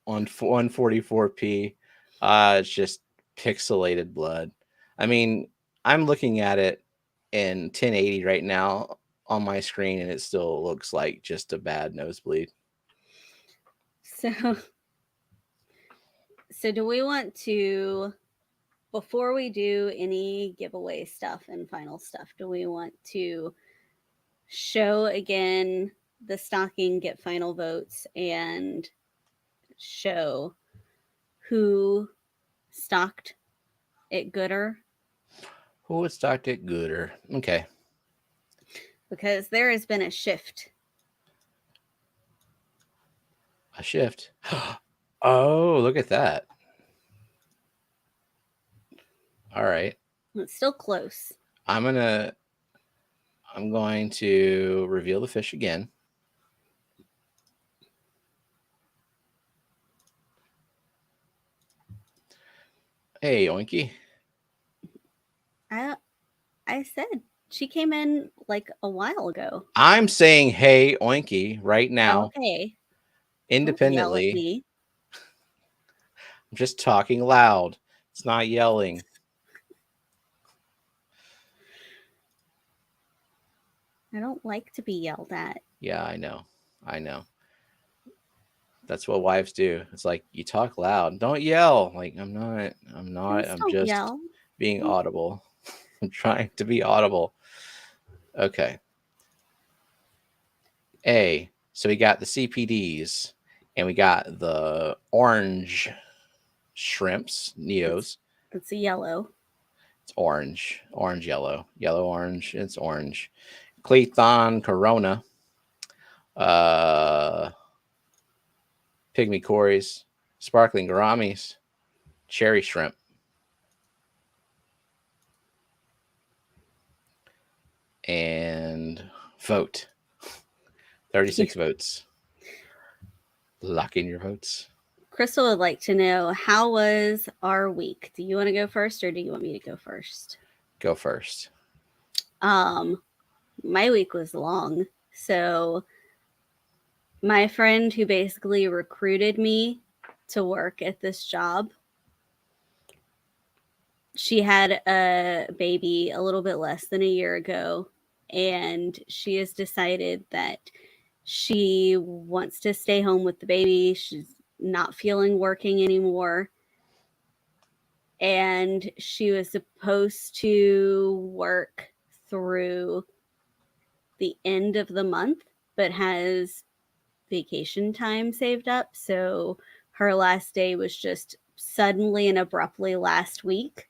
on 144p. It's just pixelated blood. I mean, I'm looking at it in 1080 right now on my screen, and it still looks like just a bad nosebleed. So do we want to, before we do any giveaway stuff and final stuff, do we want to show again the stocking, get final votes, and show who stocked it gooder? Who stocked it gooder? Okay. Because there has been a shift. A shift. Oh, look at that. All right. It's still close. I'm going to reveal the fish again. Hey, Oinky. I said she came in like a while ago. I'm saying hey, Oinky, right now. Okay. Independently. I'm just talking loud. It's not yelling. I don't like to be yelled at. Yeah, I know. That's what wives do. It's like, you talk loud. Don't yell. Like, I'm not. I'm just yell. being audible. I'm trying to be audible. Okay. So we got the CPDs, and we got the orange shrimps, Neos. It's a yellow. It's orange, yellow, orange. It's orange. Cleathon Corona. Pygmy Cories, sparkling gouramis, cherry shrimp. And vote. 36 votes. Lock in your votes. Crystal would like to know, how was our week? Do you want to go first, or do you want me to go first? Go first. My week was long. So my friend who basically recruited me to work at this job, she had a baby a little bit less than a year ago, and she has decided that she wants to stay home with the baby. She's not feeling working anymore. And she was supposed to work through the end of the month, but has vacation time saved up. So her last day was just suddenly and abruptly last week.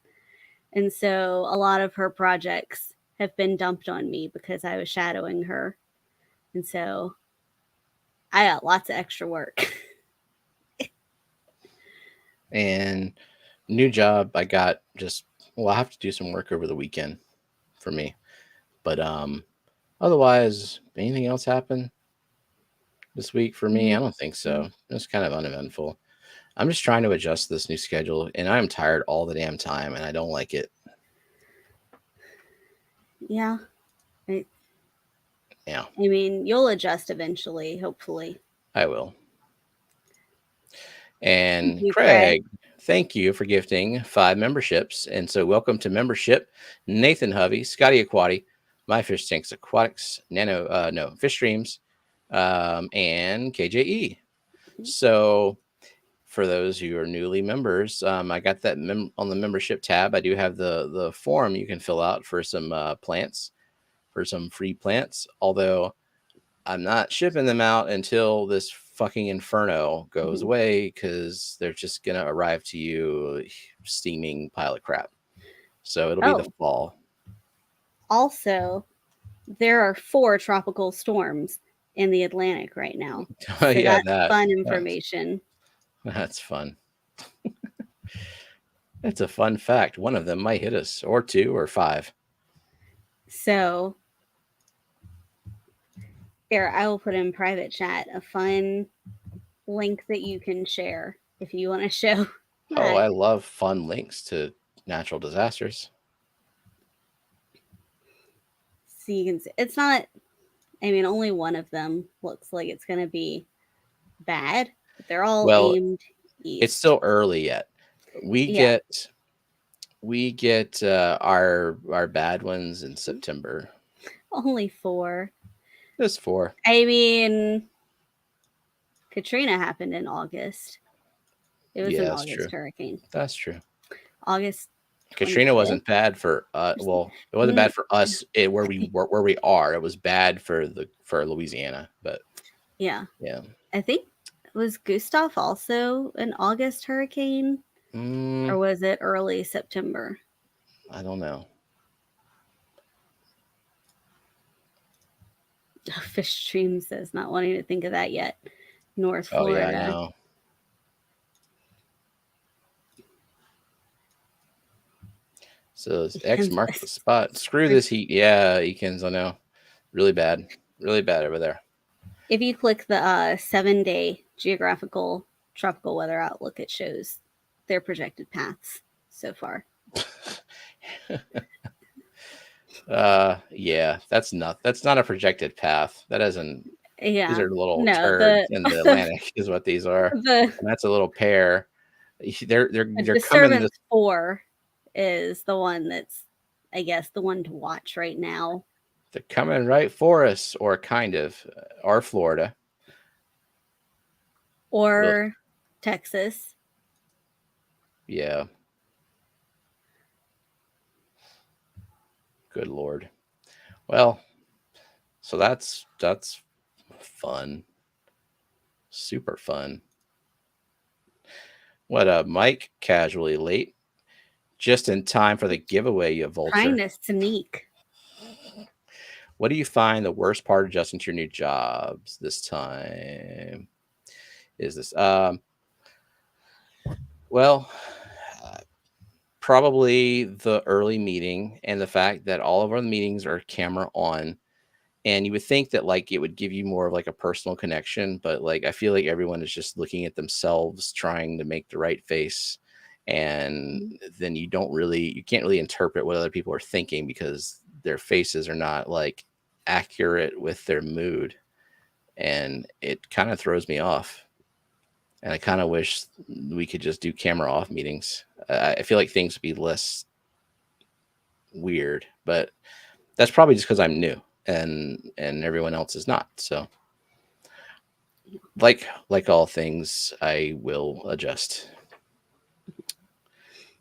And so a lot of her projects have been dumped on me because I was shadowing her. And so I got lots of extra work. And new job, I got I have to do some work over the weekend for me. But otherwise, anything else happen this week for me? I don't think so. It's kind of uneventful. I'm just trying to adjust this new schedule, and I'm tired all the damn time, and I don't like it. Yeah. Yeah. I mean, you'll adjust eventually, hopefully. I will. And Craig, thank you for gifting 5 memberships. And so welcome to membership, Nathan Hovey, Scotty Aquati, My Fish Tanks Aquatics, Fish Streams, and KJE. So for those who are newly members, I got that on the membership tab. I do have the form you can fill out for some plants, for some free plants. Although I'm not shipping them out until this fucking inferno goes Mhm. away, because they're just gonna arrive to you steaming pile of crap. So it'll be the Oh, fall. also, there are 4 tropical storms in the Atlantic right now. Oh So yeah, that's fun information. that's fun. It's a fun fact. One of them might hit us, or 2 or 5. So here, I will put in private chat a fun link that you can share if you want to show Oh, that. I love fun links to natural disasters. So you can see it's not, I mean, only one of them looks like it's going to be bad, but they're all Well, aimed it's east. still early yet. We Yeah, get our bad ones in September. only 4. Just 4. I mean, Katrina happened in August. It was Yeah, an that's true. August hurricane. That's true. August Katrina 25th. wasn't bad for well, it wasn't bad for us where we are. It was bad for Louisiana, but Yeah. yeah. I think, was Gustav also an August hurricane, or was it early September? I don't know. Fishstream says not wanting to think of that yet. North Oh yeah, I Florida. know. So X marks the spot. Screw this heat. Yeah, Eakins, I know. Really bad. Really bad over there. If you click the 7-day geographical tropical weather outlook, it shows their projected paths so far. Yeah, that's not a projected path. That isn't. Yeah. These are little No, turds in the Atlantic, is what these are. the And that's a little pair. They're coming disturbance this 4 is the one that's, I guess, the one to watch right now. They're coming right for us, or kind of, or Florida. Or Texas. Yeah. Good Lord. Well, so that's fun. Super fun. What up, Mike? Casually late. Just in time for the giveaway, you vulture. Trying to sneak. What do you find the worst part of adjusting to your new jobs this time? Is this well, probably the early meeting and the fact that all of our meetings are camera on. And you would think that like it would give you more of like a personal connection, but like I feel like everyone is just looking at themselves, trying to make the right face. And then you can't really interpret what other people are thinking, because their faces are not like accurate with their mood. And it kind of throws me off. And I kind of wish we could just do camera off meetings. I feel like things would be less weird, but that's probably just because I'm new and everyone else is not. So like all things, I will adjust.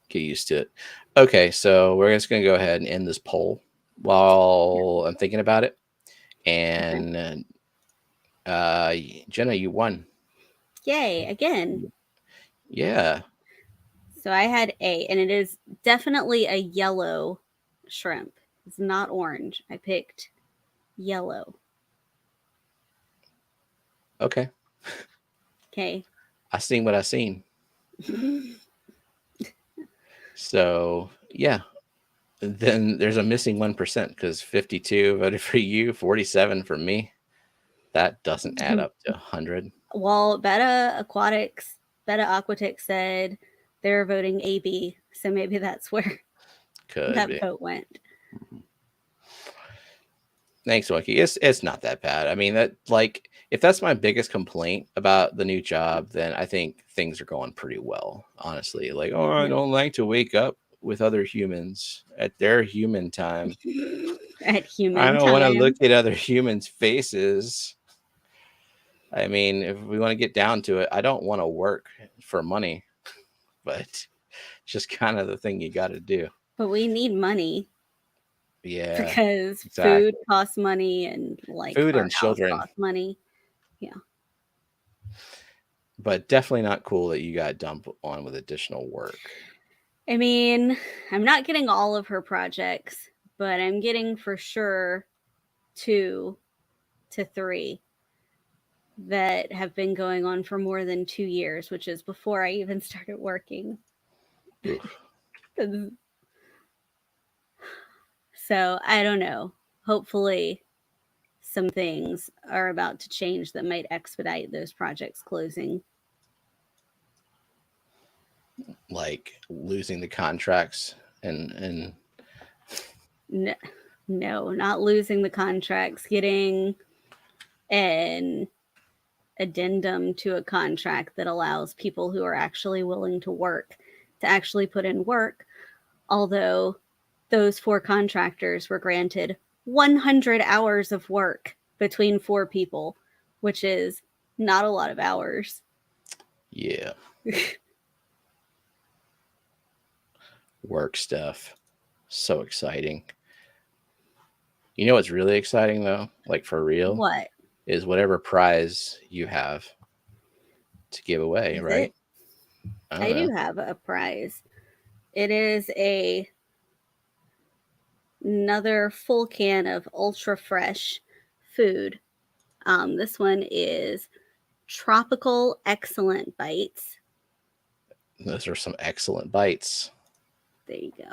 Get used to it. Okay, so we're just gonna go ahead and end this poll while I'm thinking about it. And Jenna, you won. Yay, again. Yeah. So I had A, and it is definitely a yellow shrimp. It's not orange. I picked yellow. Okay. Okay. I seen what I seen. So yeah. Then there's a missing 1%, because 52 voted for you, 47 for me. That doesn't add up to 100. Well, Beta Aquatic said they're voting AB, so maybe that's where that vote went. Thanks, Monkey. It's not that bad. I mean, that like if that's my biggest complaint about the new job, then I think things are going pretty well. Honestly, like, oh, I don't like to wake up with other humans at their human time. At human I don't time. want to look at other humans' faces. I mean, if we want to get down to it, I don't want to work for money, but it's just kind of the thing you got to do. But we need money. Yeah, because food exactly. costs money and like Food our and house children, costs money. Yeah. but definitely not cool that you got dumped on with additional work. I mean, I'm not getting all of her projects, but I'm getting for sure 2 to 3 that have been going on for more than 2 years, which is before I even started working. So, I don't know. Hopefully some things are about to change that might expedite those projects closing. Like losing the contracts and No, no, not losing the contracts, getting an addendum to a contract that allows people who are actually willing to work to actually put in work, although those 4 contractors were granted 100 hours of work between 4 people, which is not a lot of hours. yeah, work stuff. So exciting. You know what's really exciting though, like for real, What is whatever prize you have to give away, is right? it? I don't I do know. have a prize. It is another full can of ultra fresh food. This one is Tropical Excellent Bites. Those are some excellent bites. There you go.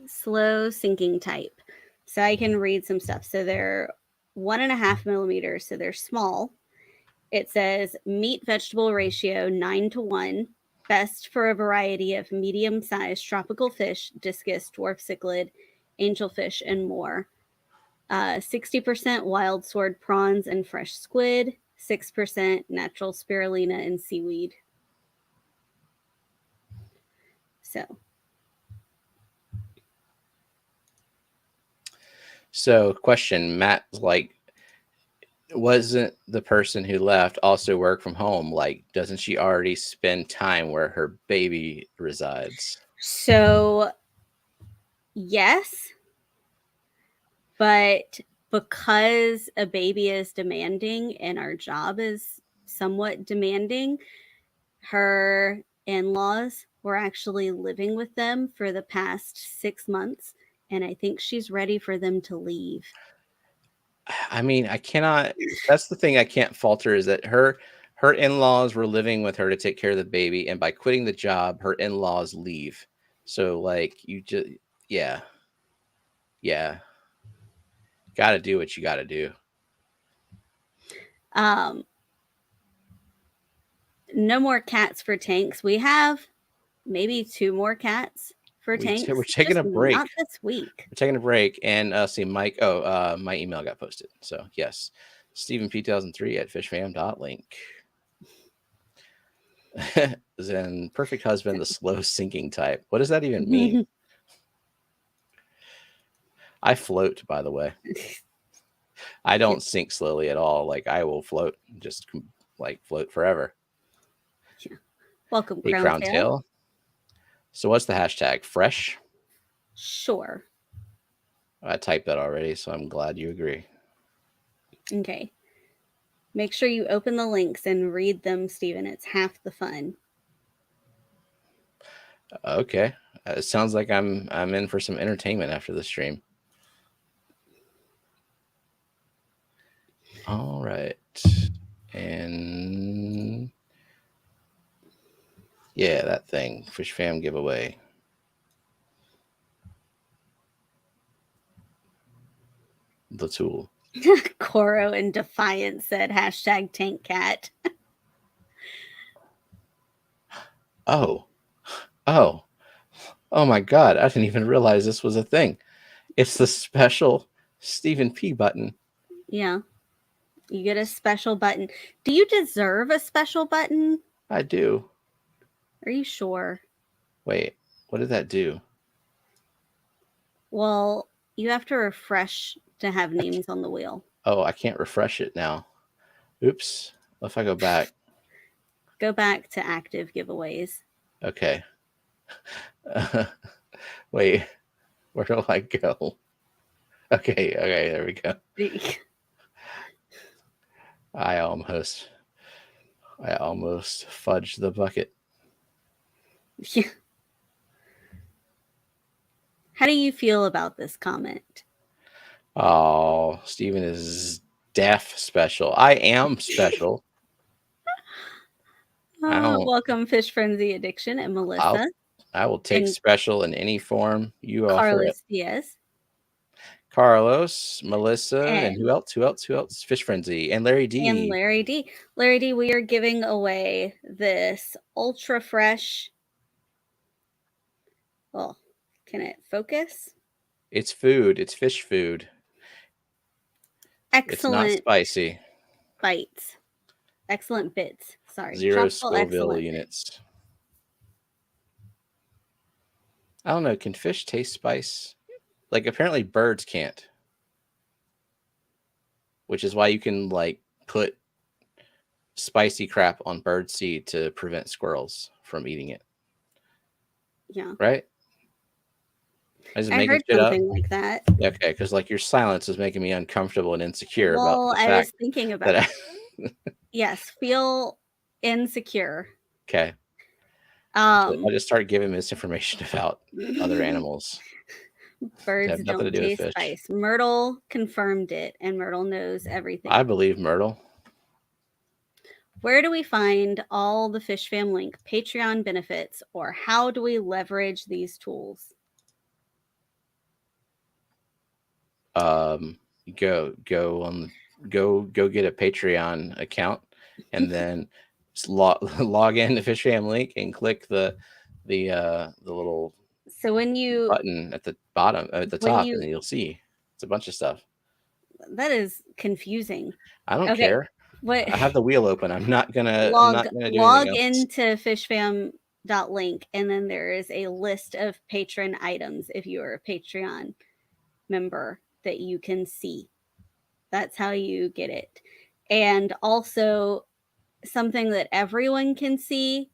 Slow sinking type. So I can read some stuff. So they're 1.5 millimeters. So they're small. It says meat vegetable ratio 9 to 1. Best for a variety of medium sized tropical fish, discus, dwarf cichlid, angelfish, and more. 60% wild sword prawns and fresh squid, 6% natural spirulina and seaweed. So, So, question, Matt's like, wasn't the person who left also work from home? Like, doesn't she already spend time where her baby resides? so yes, but because a baby is demanding and our job is somewhat demanding, her in laws were actually living with them for the past 6 months. And I think she's ready for them to leave. I mean, I cannot. That's the thing I can't falter is that her in-laws were living with her to take care of the baby, and by quitting the job, her in-laws leave. So, like, you just, yeah, yeah, got to do what you got to do. Um, no more cats for Tanks. We have maybe 2 more cats for We're Tanks, taking just a break. not this week. We're taking a break, and see, Mike. Oh, my email got posted. So yes, Stephen P 2003 at fishfam.link. Then perfect husband, the slow sinking type. What does that even mean? I float, by the way. I don't sink slowly at all. Like I will float, just like float forever. Welcome, Hey, Crown Crown Tail. Tail. So what's the hashtag? Fresh? Sure. I typed that already, so I'm glad you agree. Okay. Make sure you open the links and read them, Stephen. It's half the fun. Okay. It sounds like I'm in for some entertainment after the stream. All right. And yeah, that thing. Fish Fam giveaway. The tool. Coro in Defiance said hashtag tank cat. Oh. Oh. Oh my god. I didn't even realize this was a thing. It's the special Stephen P button. Yeah. You get a special button. Do you deserve a special button? I do. Are you sure? Wait, what did that do? Well, you have to refresh to have names on the wheel. Oh, I can't refresh it now. Oops. What if I go back? Go back to active giveaways. Okay. Wait, where do I go? Okay, there we go. I almost fudged the bucket. How do you feel about this comment? Oh, Steven is deaf special. I am special. Welcome, Fish Frenzy Addiction and Melissa. I will take and special in any form you offer it. Carlos Diaz. Carlos, Melissa, and who else? Fish Frenzy and Larry D. And Larry D. Larry D, we are giving away this ultra fresh. Well, can it focus? It's food. It's fish food. Excellent. It's not spicy. Bites. Excellent bits. Sorry. 0 Scoville units. I don't know. Can fish taste spice? Like, apparently birds can't. Which is why you can, like, put spicy crap on bird seed to prevent squirrels from eating it. Yeah. Right? I heard something like that. Okay, because like your silence is making me uncomfortable and insecure about the fact I was thinking about that yes, feel insecure. Okay. I'll just start giving misinformation about other animals. Birds don't taste spice. Myrtle confirmed it, and Myrtle knows everything. I believe Myrtle. Where do we find all the Fishfam link, Patreon benefits, or how do we leverage these tools? Go get a Patreon account, and then log in to Fishfam link and click the little button at the bottom at the top, and you'll see it's a bunch of stuff. That is confusing. I don't care. What? I have the wheel open. I'm not gonna log into fishfam.link, and then there is a list of patron items if you are a Patreon member that you can see. That's how you get it. And also something that everyone can see,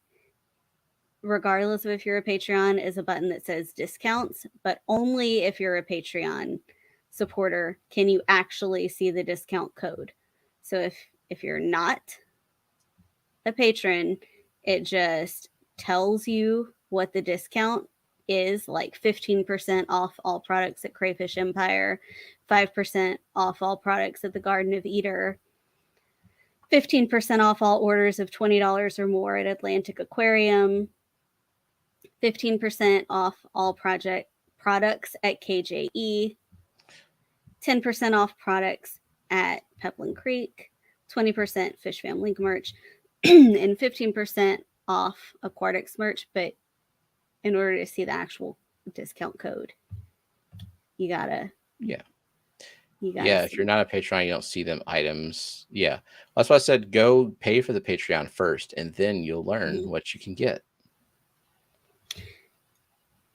regardless of if you're a Patreon, is a button that says discounts, but only if you're a Patreon supporter can you actually see the discount code. So if you're not a patron, it just tells you what the discount is, like 15% off all products at Crayfish Empire, 5% off all products at the Garden of Eater, 15% off all orders of $20 or more at Atlantic Aquarium, 15% off all products at KJE, 10% off products at Peplin Creek, 20% Fishfam Link merch, and 15% off Aquatics merch. But in order to see the actual discount code, you gotta. Yeah. If you're not a Patreon, you don't see them items. Yeah. That's why I said go pay for the Patreon first, and then you'll learn what you can get.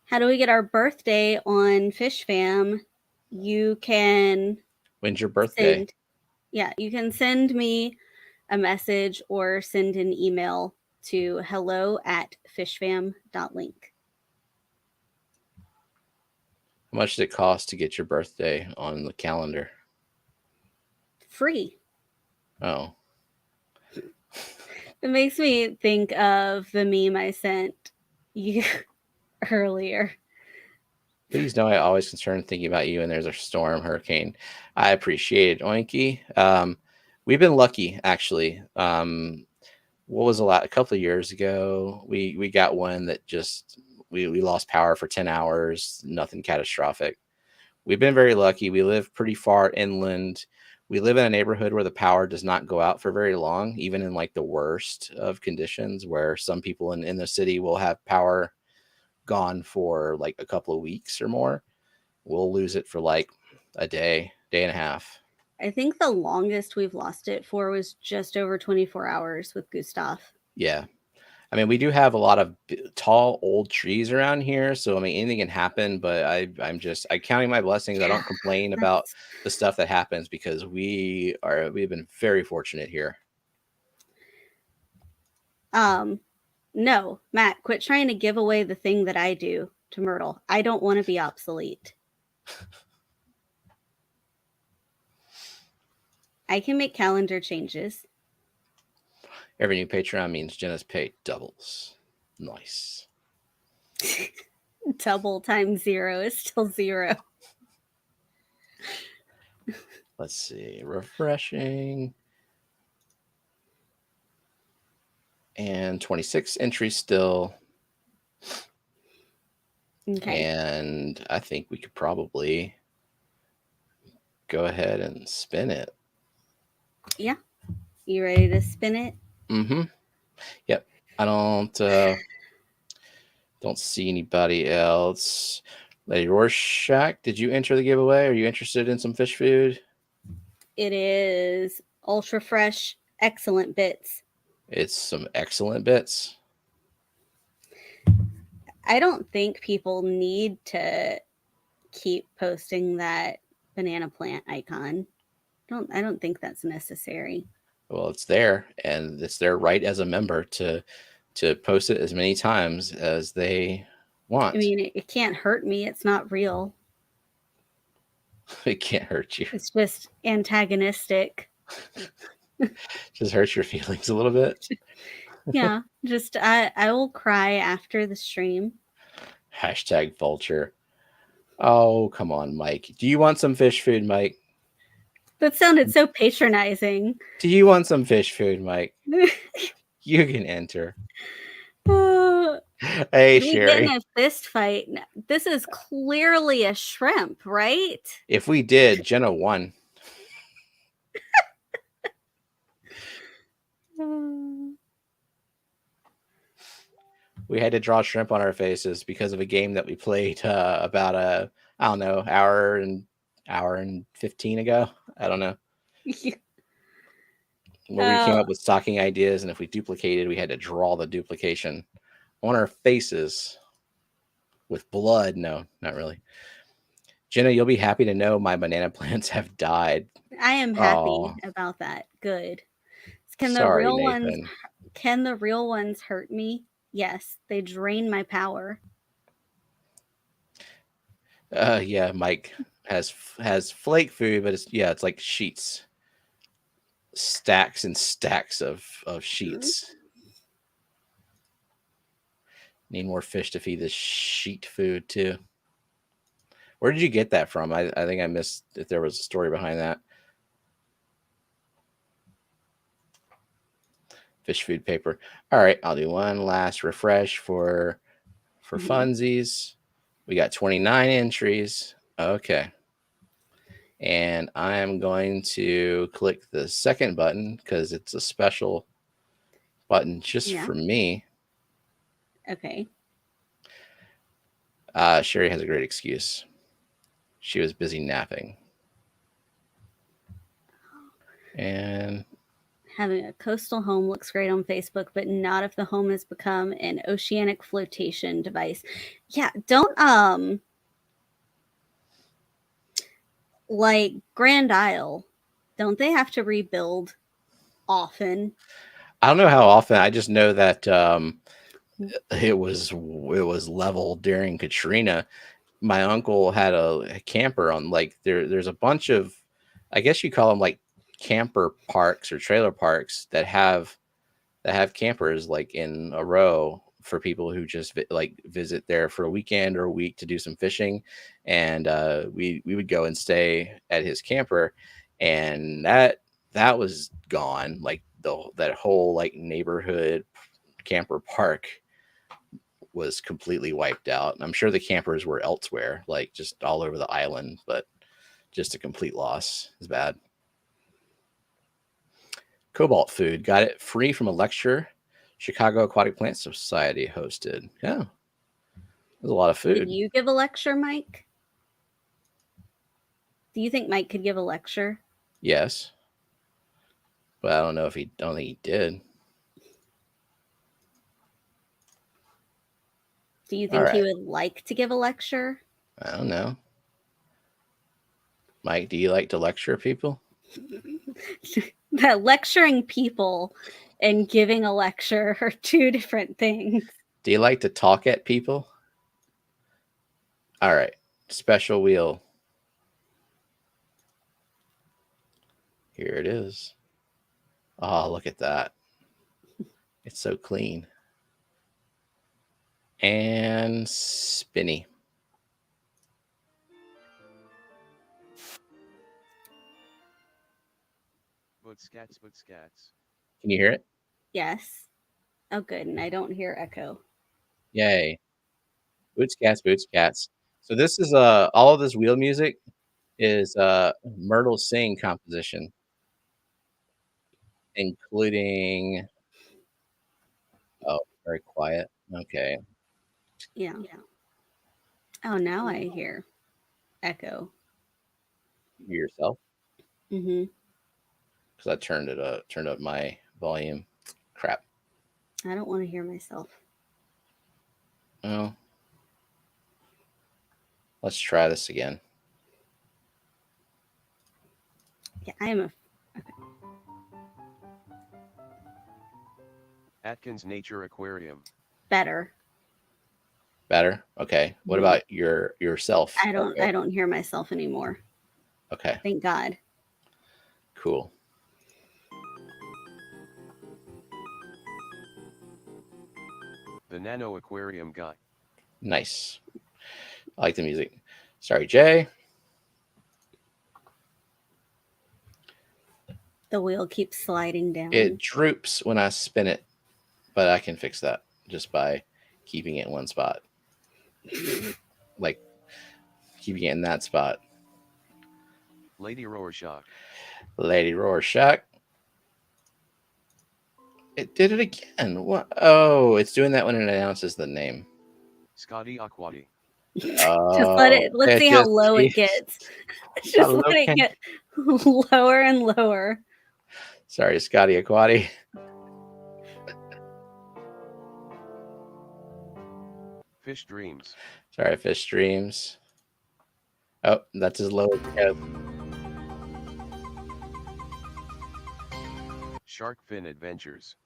How do we get our birthday on Fishfam? You can. When's your birthday? You can send me a message or send an email to hello@fishfam.link. How much does it cost to get your birthday on the calendar? Free. Oh. It makes me think of the meme I sent you earlier. Please know I always concerned thinking about you, and there's a storm, hurricane. I appreciate it, Oinky. We've been lucky, actually. What was a couple of years ago, we got one that just we lost power for 10 hours, nothing catastrophic. We've been very lucky. We live pretty far inland. We live in a neighborhood where the power does not go out for very long, even in like the worst of conditions, where some people in the city will have power gone for like a couple of weeks or more. We'll lose it for like a day and a half. I think the longest we've lost it for was just over 24 hours with Gustav. Yeah. I mean, we do have a lot of tall, old trees around here. So, I mean, anything can happen, but I'm counting my blessings. I don't complain about the stuff that happens because we've been very fortunate here. No, Matt, quit trying to give away the thing that I do. to Myrtle. I don't want to be obsolete. I can make calendar changes. Every new Patreon means Jenna's pay doubles. Nice. Double times 0 is still 0. Let's see. Refreshing. And 26 entries still. Okay. And I think we could probably go ahead and spin it. Yeah. You ready to spin it? Mm-hmm. Yep. I don't see anybody else. Lady Rorschach, did you enter the giveaway? Are you interested in some fish food? It is ultra fresh, excellent bits. It's some excellent bits. I don't think people need to keep posting that banana plant icon. I don't think that's necessary. Well, it's there, and it's their right as a member to post it as many times as they want. I mean, it can't hurt me. It's not real. It can't hurt you. It's just antagonistic. Just hurts your feelings a little bit. Yeah, just I will cry after the stream. Hashtag vulture. Oh, come on, Mike. Do you want some fish food, Mike? That sounded so patronizing. Do you want some fish food, Mike? You can enter. Hey, we Sherry. get in a fist fight. This is clearly a shrimp, right? If we did, Jenna won. We had to draw shrimp on our faces because of a game that we played about I don't know, hour and 15 ago. I don't know. Where we came up with stocking ideas, and if we duplicated, we had to draw the duplication on our faces with blood. No, not really. Jenna, you'll be happy to know my banana plants have died. I am happy about that. Good. Can the real ones hurt me? Yes, they drain my power. Yeah, Mike has flake food, but it's like sheets. Stacks and stacks of sheets. Need more fish to feed this sheet food too. Where did you get that from? I think I missed if there was a story behind that. Fish food paper. All right, I'll do one last refresh for funsies. We got 29 entries. Okay. And I'm going to click the second button because it's a special button just for me. Okay. Sherry has a great excuse. She was busy napping. And having a coastal home looks great on Facebook, but not if the home has become an oceanic flotation device. Yeah, don't like Grand Isle, don't they have to rebuild often? I don't know how often. I just know that it was level during Katrina. My uncle had a camper on there's a bunch of, I guess you call them like camper parks or trailer parks that have campers like in a row for people who just visit there for a weekend or a week to do some fishing. And we would go and stay at his camper, and that was gone. Like that whole like neighborhood camper park was completely wiped out. And I'm sure the campers were elsewhere, like just all over the island, but just a complete loss. It's bad. Cobalt food, got it free from a lecture Chicago Aquatic Plant Society hosted. Yeah, there's a lot of food. Did you give a lecture, Mike? Do you think Mike could give a lecture? Yes, but I don't know if don't think he did. Do you think he would like to give a lecture? I don't know. Mike, do you like to lecture people? Lecturing people and giving a lecture are two different things. Do you like to talk at people? All right. Special wheel. Here it is. Oh, look at that. It's so clean. And spinny. Bootscats, bootscats. Can you hear it? Yes. Oh, good. And I don't hear echo. Yay. Boots cats. So this is all of this wheel music is Myrtle Sing composition, including very quiet. Okay. Yeah. Oh, now I hear echo. Yourself. Mm-hmm. Because I turned up my volume. Crap. I don't want to hear myself. Oh. Let's try this again. Yeah, I am a. Atkins Nature Aquarium. Better. Better? Okay. What Mhm. about yourself? I don't. Okay. I don't hear myself anymore. Okay. Thank God. Cool. The Nano Aquarium guy. Nice. I like the music. Sorry, Jay. The wheel keeps sliding down. It droops when I spin it, but I can fix that just by keeping it in one spot. Like keeping it in that spot. Lady Rorschach. Lady Rorschach. It did it again. What? Oh, it's doing that when it announces the name. Scotty Aquati. Just let it. Let's see how low it gets. Just let it get lower and lower. Sorry, Scotty Aquati. Fish Dreams. Sorry, Fish Dreams. Oh, that's as low as it goes. Shark Fin Adventures.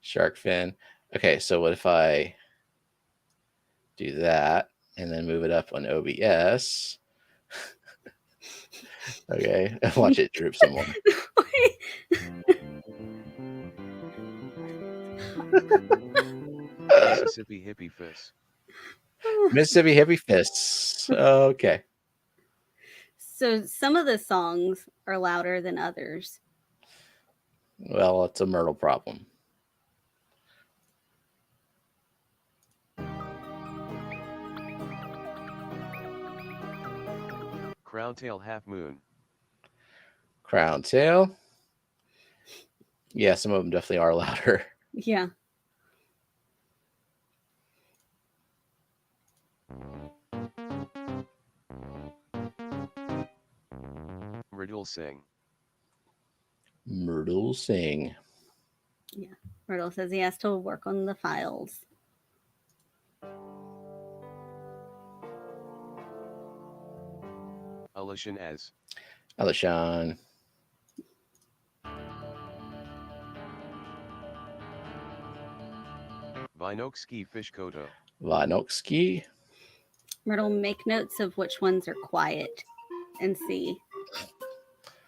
Shark Fin. Okay, so what if I do that and then move it up on OBS? Okay, watch it droop some more. Mississippi Hippie Fists. Mississippi Hippie Fists. Okay. So some of the songs are louder than others. Well, it's a Myrtle problem. Crown Tail Half Moon. Crown Tail. Yeah, some of them definitely are louder. Yeah. Myrtle Sing. Myrtle Sing. Yeah. Myrtle says he has to work on the files. Alishan as. Alishan. Vinokski Fish Koto. Vinokski. Myrtle, make notes of which ones are quiet and see.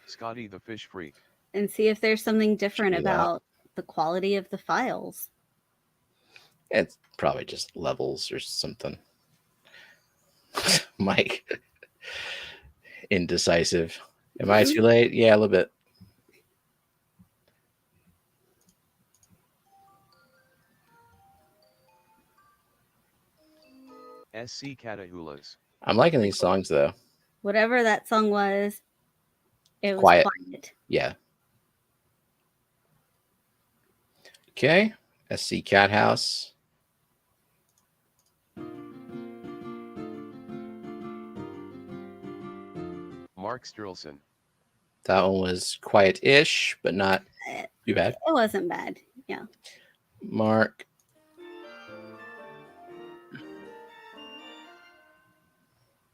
Scotty the Fish Freak. And see if there's something different about the quality of the files. It's probably just levels or something. Mike. Indecisive. Am I too late? Yeah, a little bit. SC Catahulas. I'm liking these songs though. Whatever that song was, it was Quiet. Yeah. Okay. SC Cat House. Mark Sturlson. That one was quiet-ish, but not too bad. It wasn't bad. Yeah. Mark.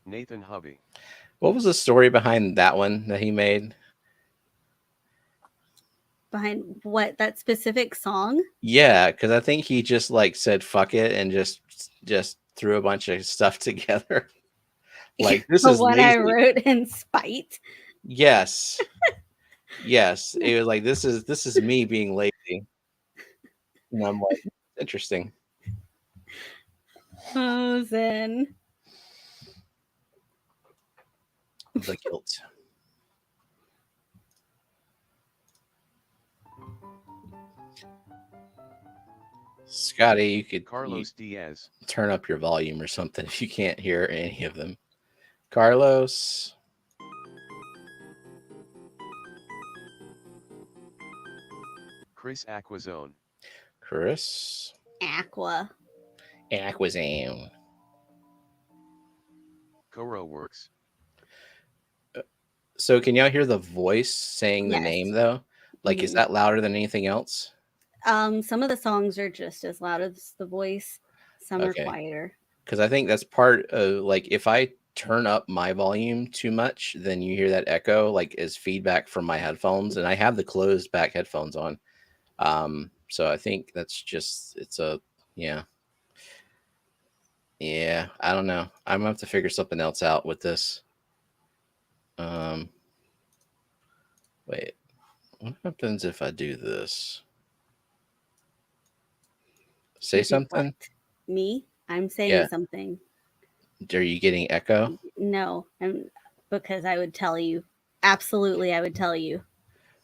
Nathan Hubby. What was the story behind that one that he made? Behind what? That specific song? Yeah, because I think he just like said fuck it and just threw a bunch of stuff together. Like this The is one I lazy. wrote in spite. Yes. Yes. It was like this is me being lazy. And I'm like, interesting. Oh, Zen. The guilt. Scotty, you could Carlos Diaz. turn up your volume or something if you can't hear any of them. Carlos. Chris Aquazone. Chris. Aqua. Aquazam. Coro Works. So can y'all hear the voice saying the Yes. name though? Like, is Mhm. that louder than anything else? Some of the songs are just as loud as the voice. Some Okay. are quieter. Because I think that's part of like if I turn up my volume too much, then you hear that echo like as feedback from my headphones, and I have the closed back headphones on. So I think that's just it's a yeah. Yeah, I don't know. I'm gonna have to figure something else out with this. Wait, what happens if I do this? Say You do something? what? Me? I'm saying Yeah. something. Are you getting echo? No, because I would tell you. Absolutely, I would tell you.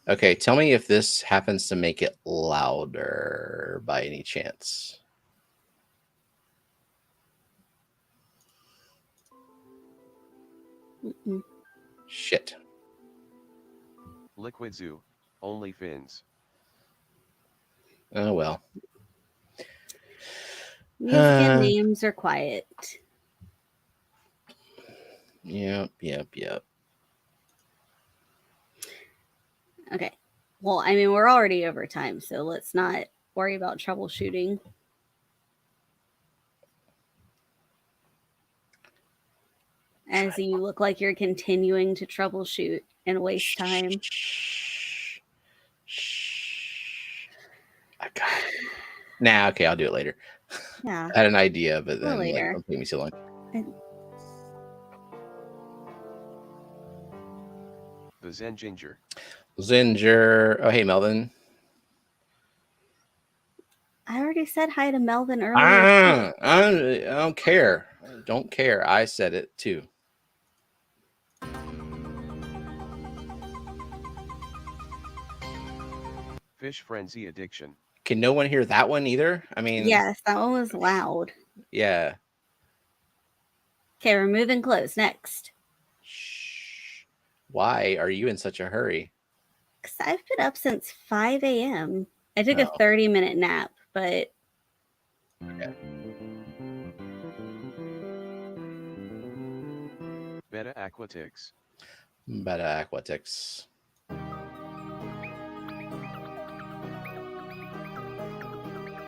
Okay, tell me if this happens to make it louder by any chance. Mm-mm. Shit. Liquid Zoo. Only Fins. Oh well. Music and names are quiet. Yep. Okay. Well, I mean, we're already over time, so let's not worry about troubleshooting. As you look like you're continuing to troubleshoot and waste time. Shh. I got it. Nah, okay, I'll do it later. Yeah. I had an idea, but Or then like later. it'll take me so long. The Zen Ginger. Zinger. Oh, hey, Melvin. I already said hi to Melvin earlier. I don't care. I don't care. I said it too. Fish Frenzy Addiction. Can no one hear that one either? I mean, Yes, that one was loud. yeah. Okay, we're moving close. Next. Shh. Why are you in such a hurry? Because I've been up since 5 a.m. I took a Oh. 30-minute nap, but Okay. Beta Aquatics. Beta Aquatics.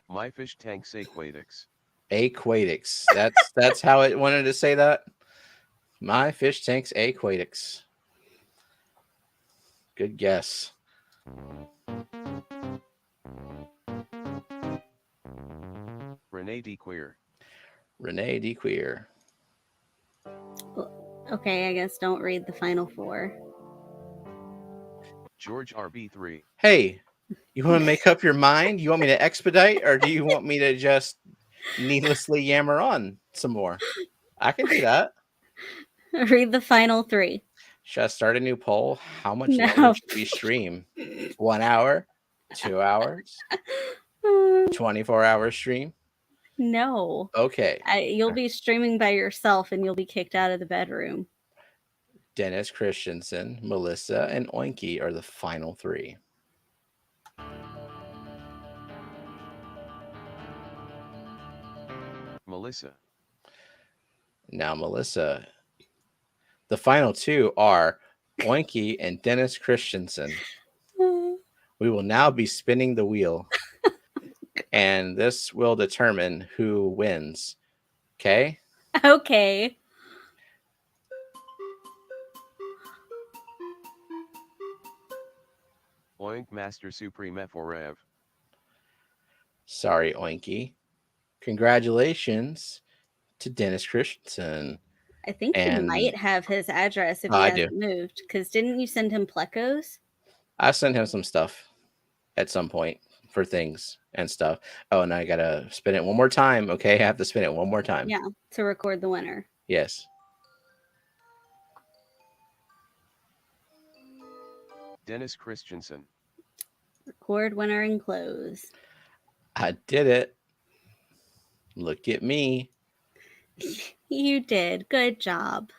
My Fish Tanks Aquatics. Aquatics. That's how it wanted to say that. My fish tanks aquatics. Good guess. Renee D. Queer. Renee D. Queer. okay, I guess don't read the final four. George RB3. Hey, you want to make up your mind? You want me to expedite, or do you want me to just needlessly yammer on some more? I can do that. Read the final three. Should I start a new poll? How much No. longer should we stream? 1 hour? 2 hours? 24-hour stream? No. Okay. You'll be streaming by yourself and you'll be kicked out of the bedroom. Dennis Christensen, Melissa, and Oinky are the final three. Melissa. Now, Melissa. The final two are Oinky and Dennis Christensen. We will now be spinning the wheel, and this will determine who wins. Okay? Okay. Oink Master Supreme Forev. Sorry, Oinky. Congratulations to Dennis Christensen. I think you And might have his address if Oh, he I do. hasn't moved. Because didn't you send him plecos? I sent him some stuff at some point for things and stuff. Oh, and I gotta spin it one more time. Okay, I have to spin it one more time. Yeah, to record the winner. Yes. Dennis Christensen. Record winner and close. I did it. Look at me. You did. Good job.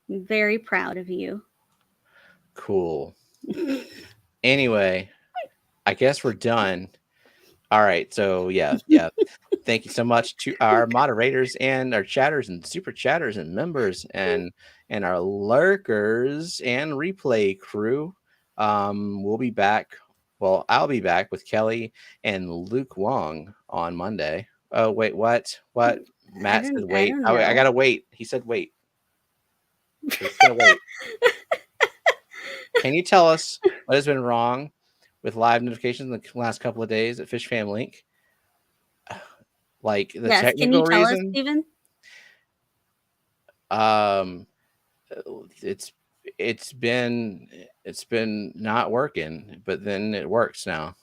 I'm very proud of you. Cool. Anyway, I guess we're done. All right. So yeah. Thank you so much to our moderators and our chatters and super chatters and members and our lurkers and replay crew. We'll be back. Well, I'll be back with Kelly and Luke Wong on Monday. Oh wait, what? Matt said wait. I gotta wait. He said wait. He's gonna wait. Can you tell us what has been wrong with live notifications in the last couple of days at Fishfam Link? Like the Can you technical tell us, reason? Steven? It's been not working, but then it works now.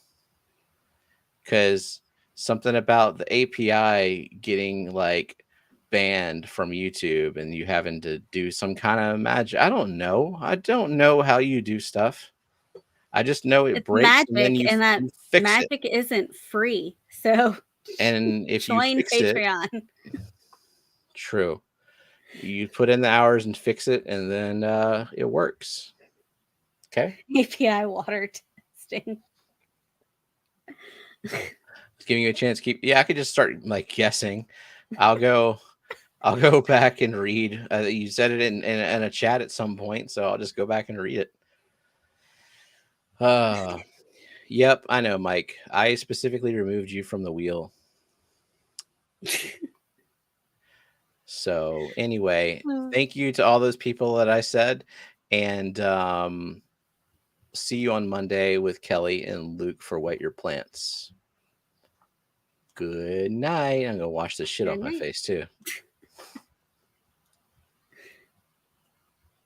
Because something about the API getting like banned from YouTube and you having to do some kind of magic. I don't know how you do stuff. I just know it It's breaks magic, and then you that fix magic isn't free. So and if you join fix Patreon. True. You put in the hours and fix it, and then it works. Okay. API water testing. It's giving you a chance to I could just start like guessing. I'll go back and read. You said it in a chat at some point, so I'll just go back and read it. Yep, I know, Mike. I specifically removed you from the wheel. So anyway, thank you to all those people that I said, and see you on Monday with Kelly and Luke for Wet Your Plants. Good night. I'm gonna wash this shit off my face too.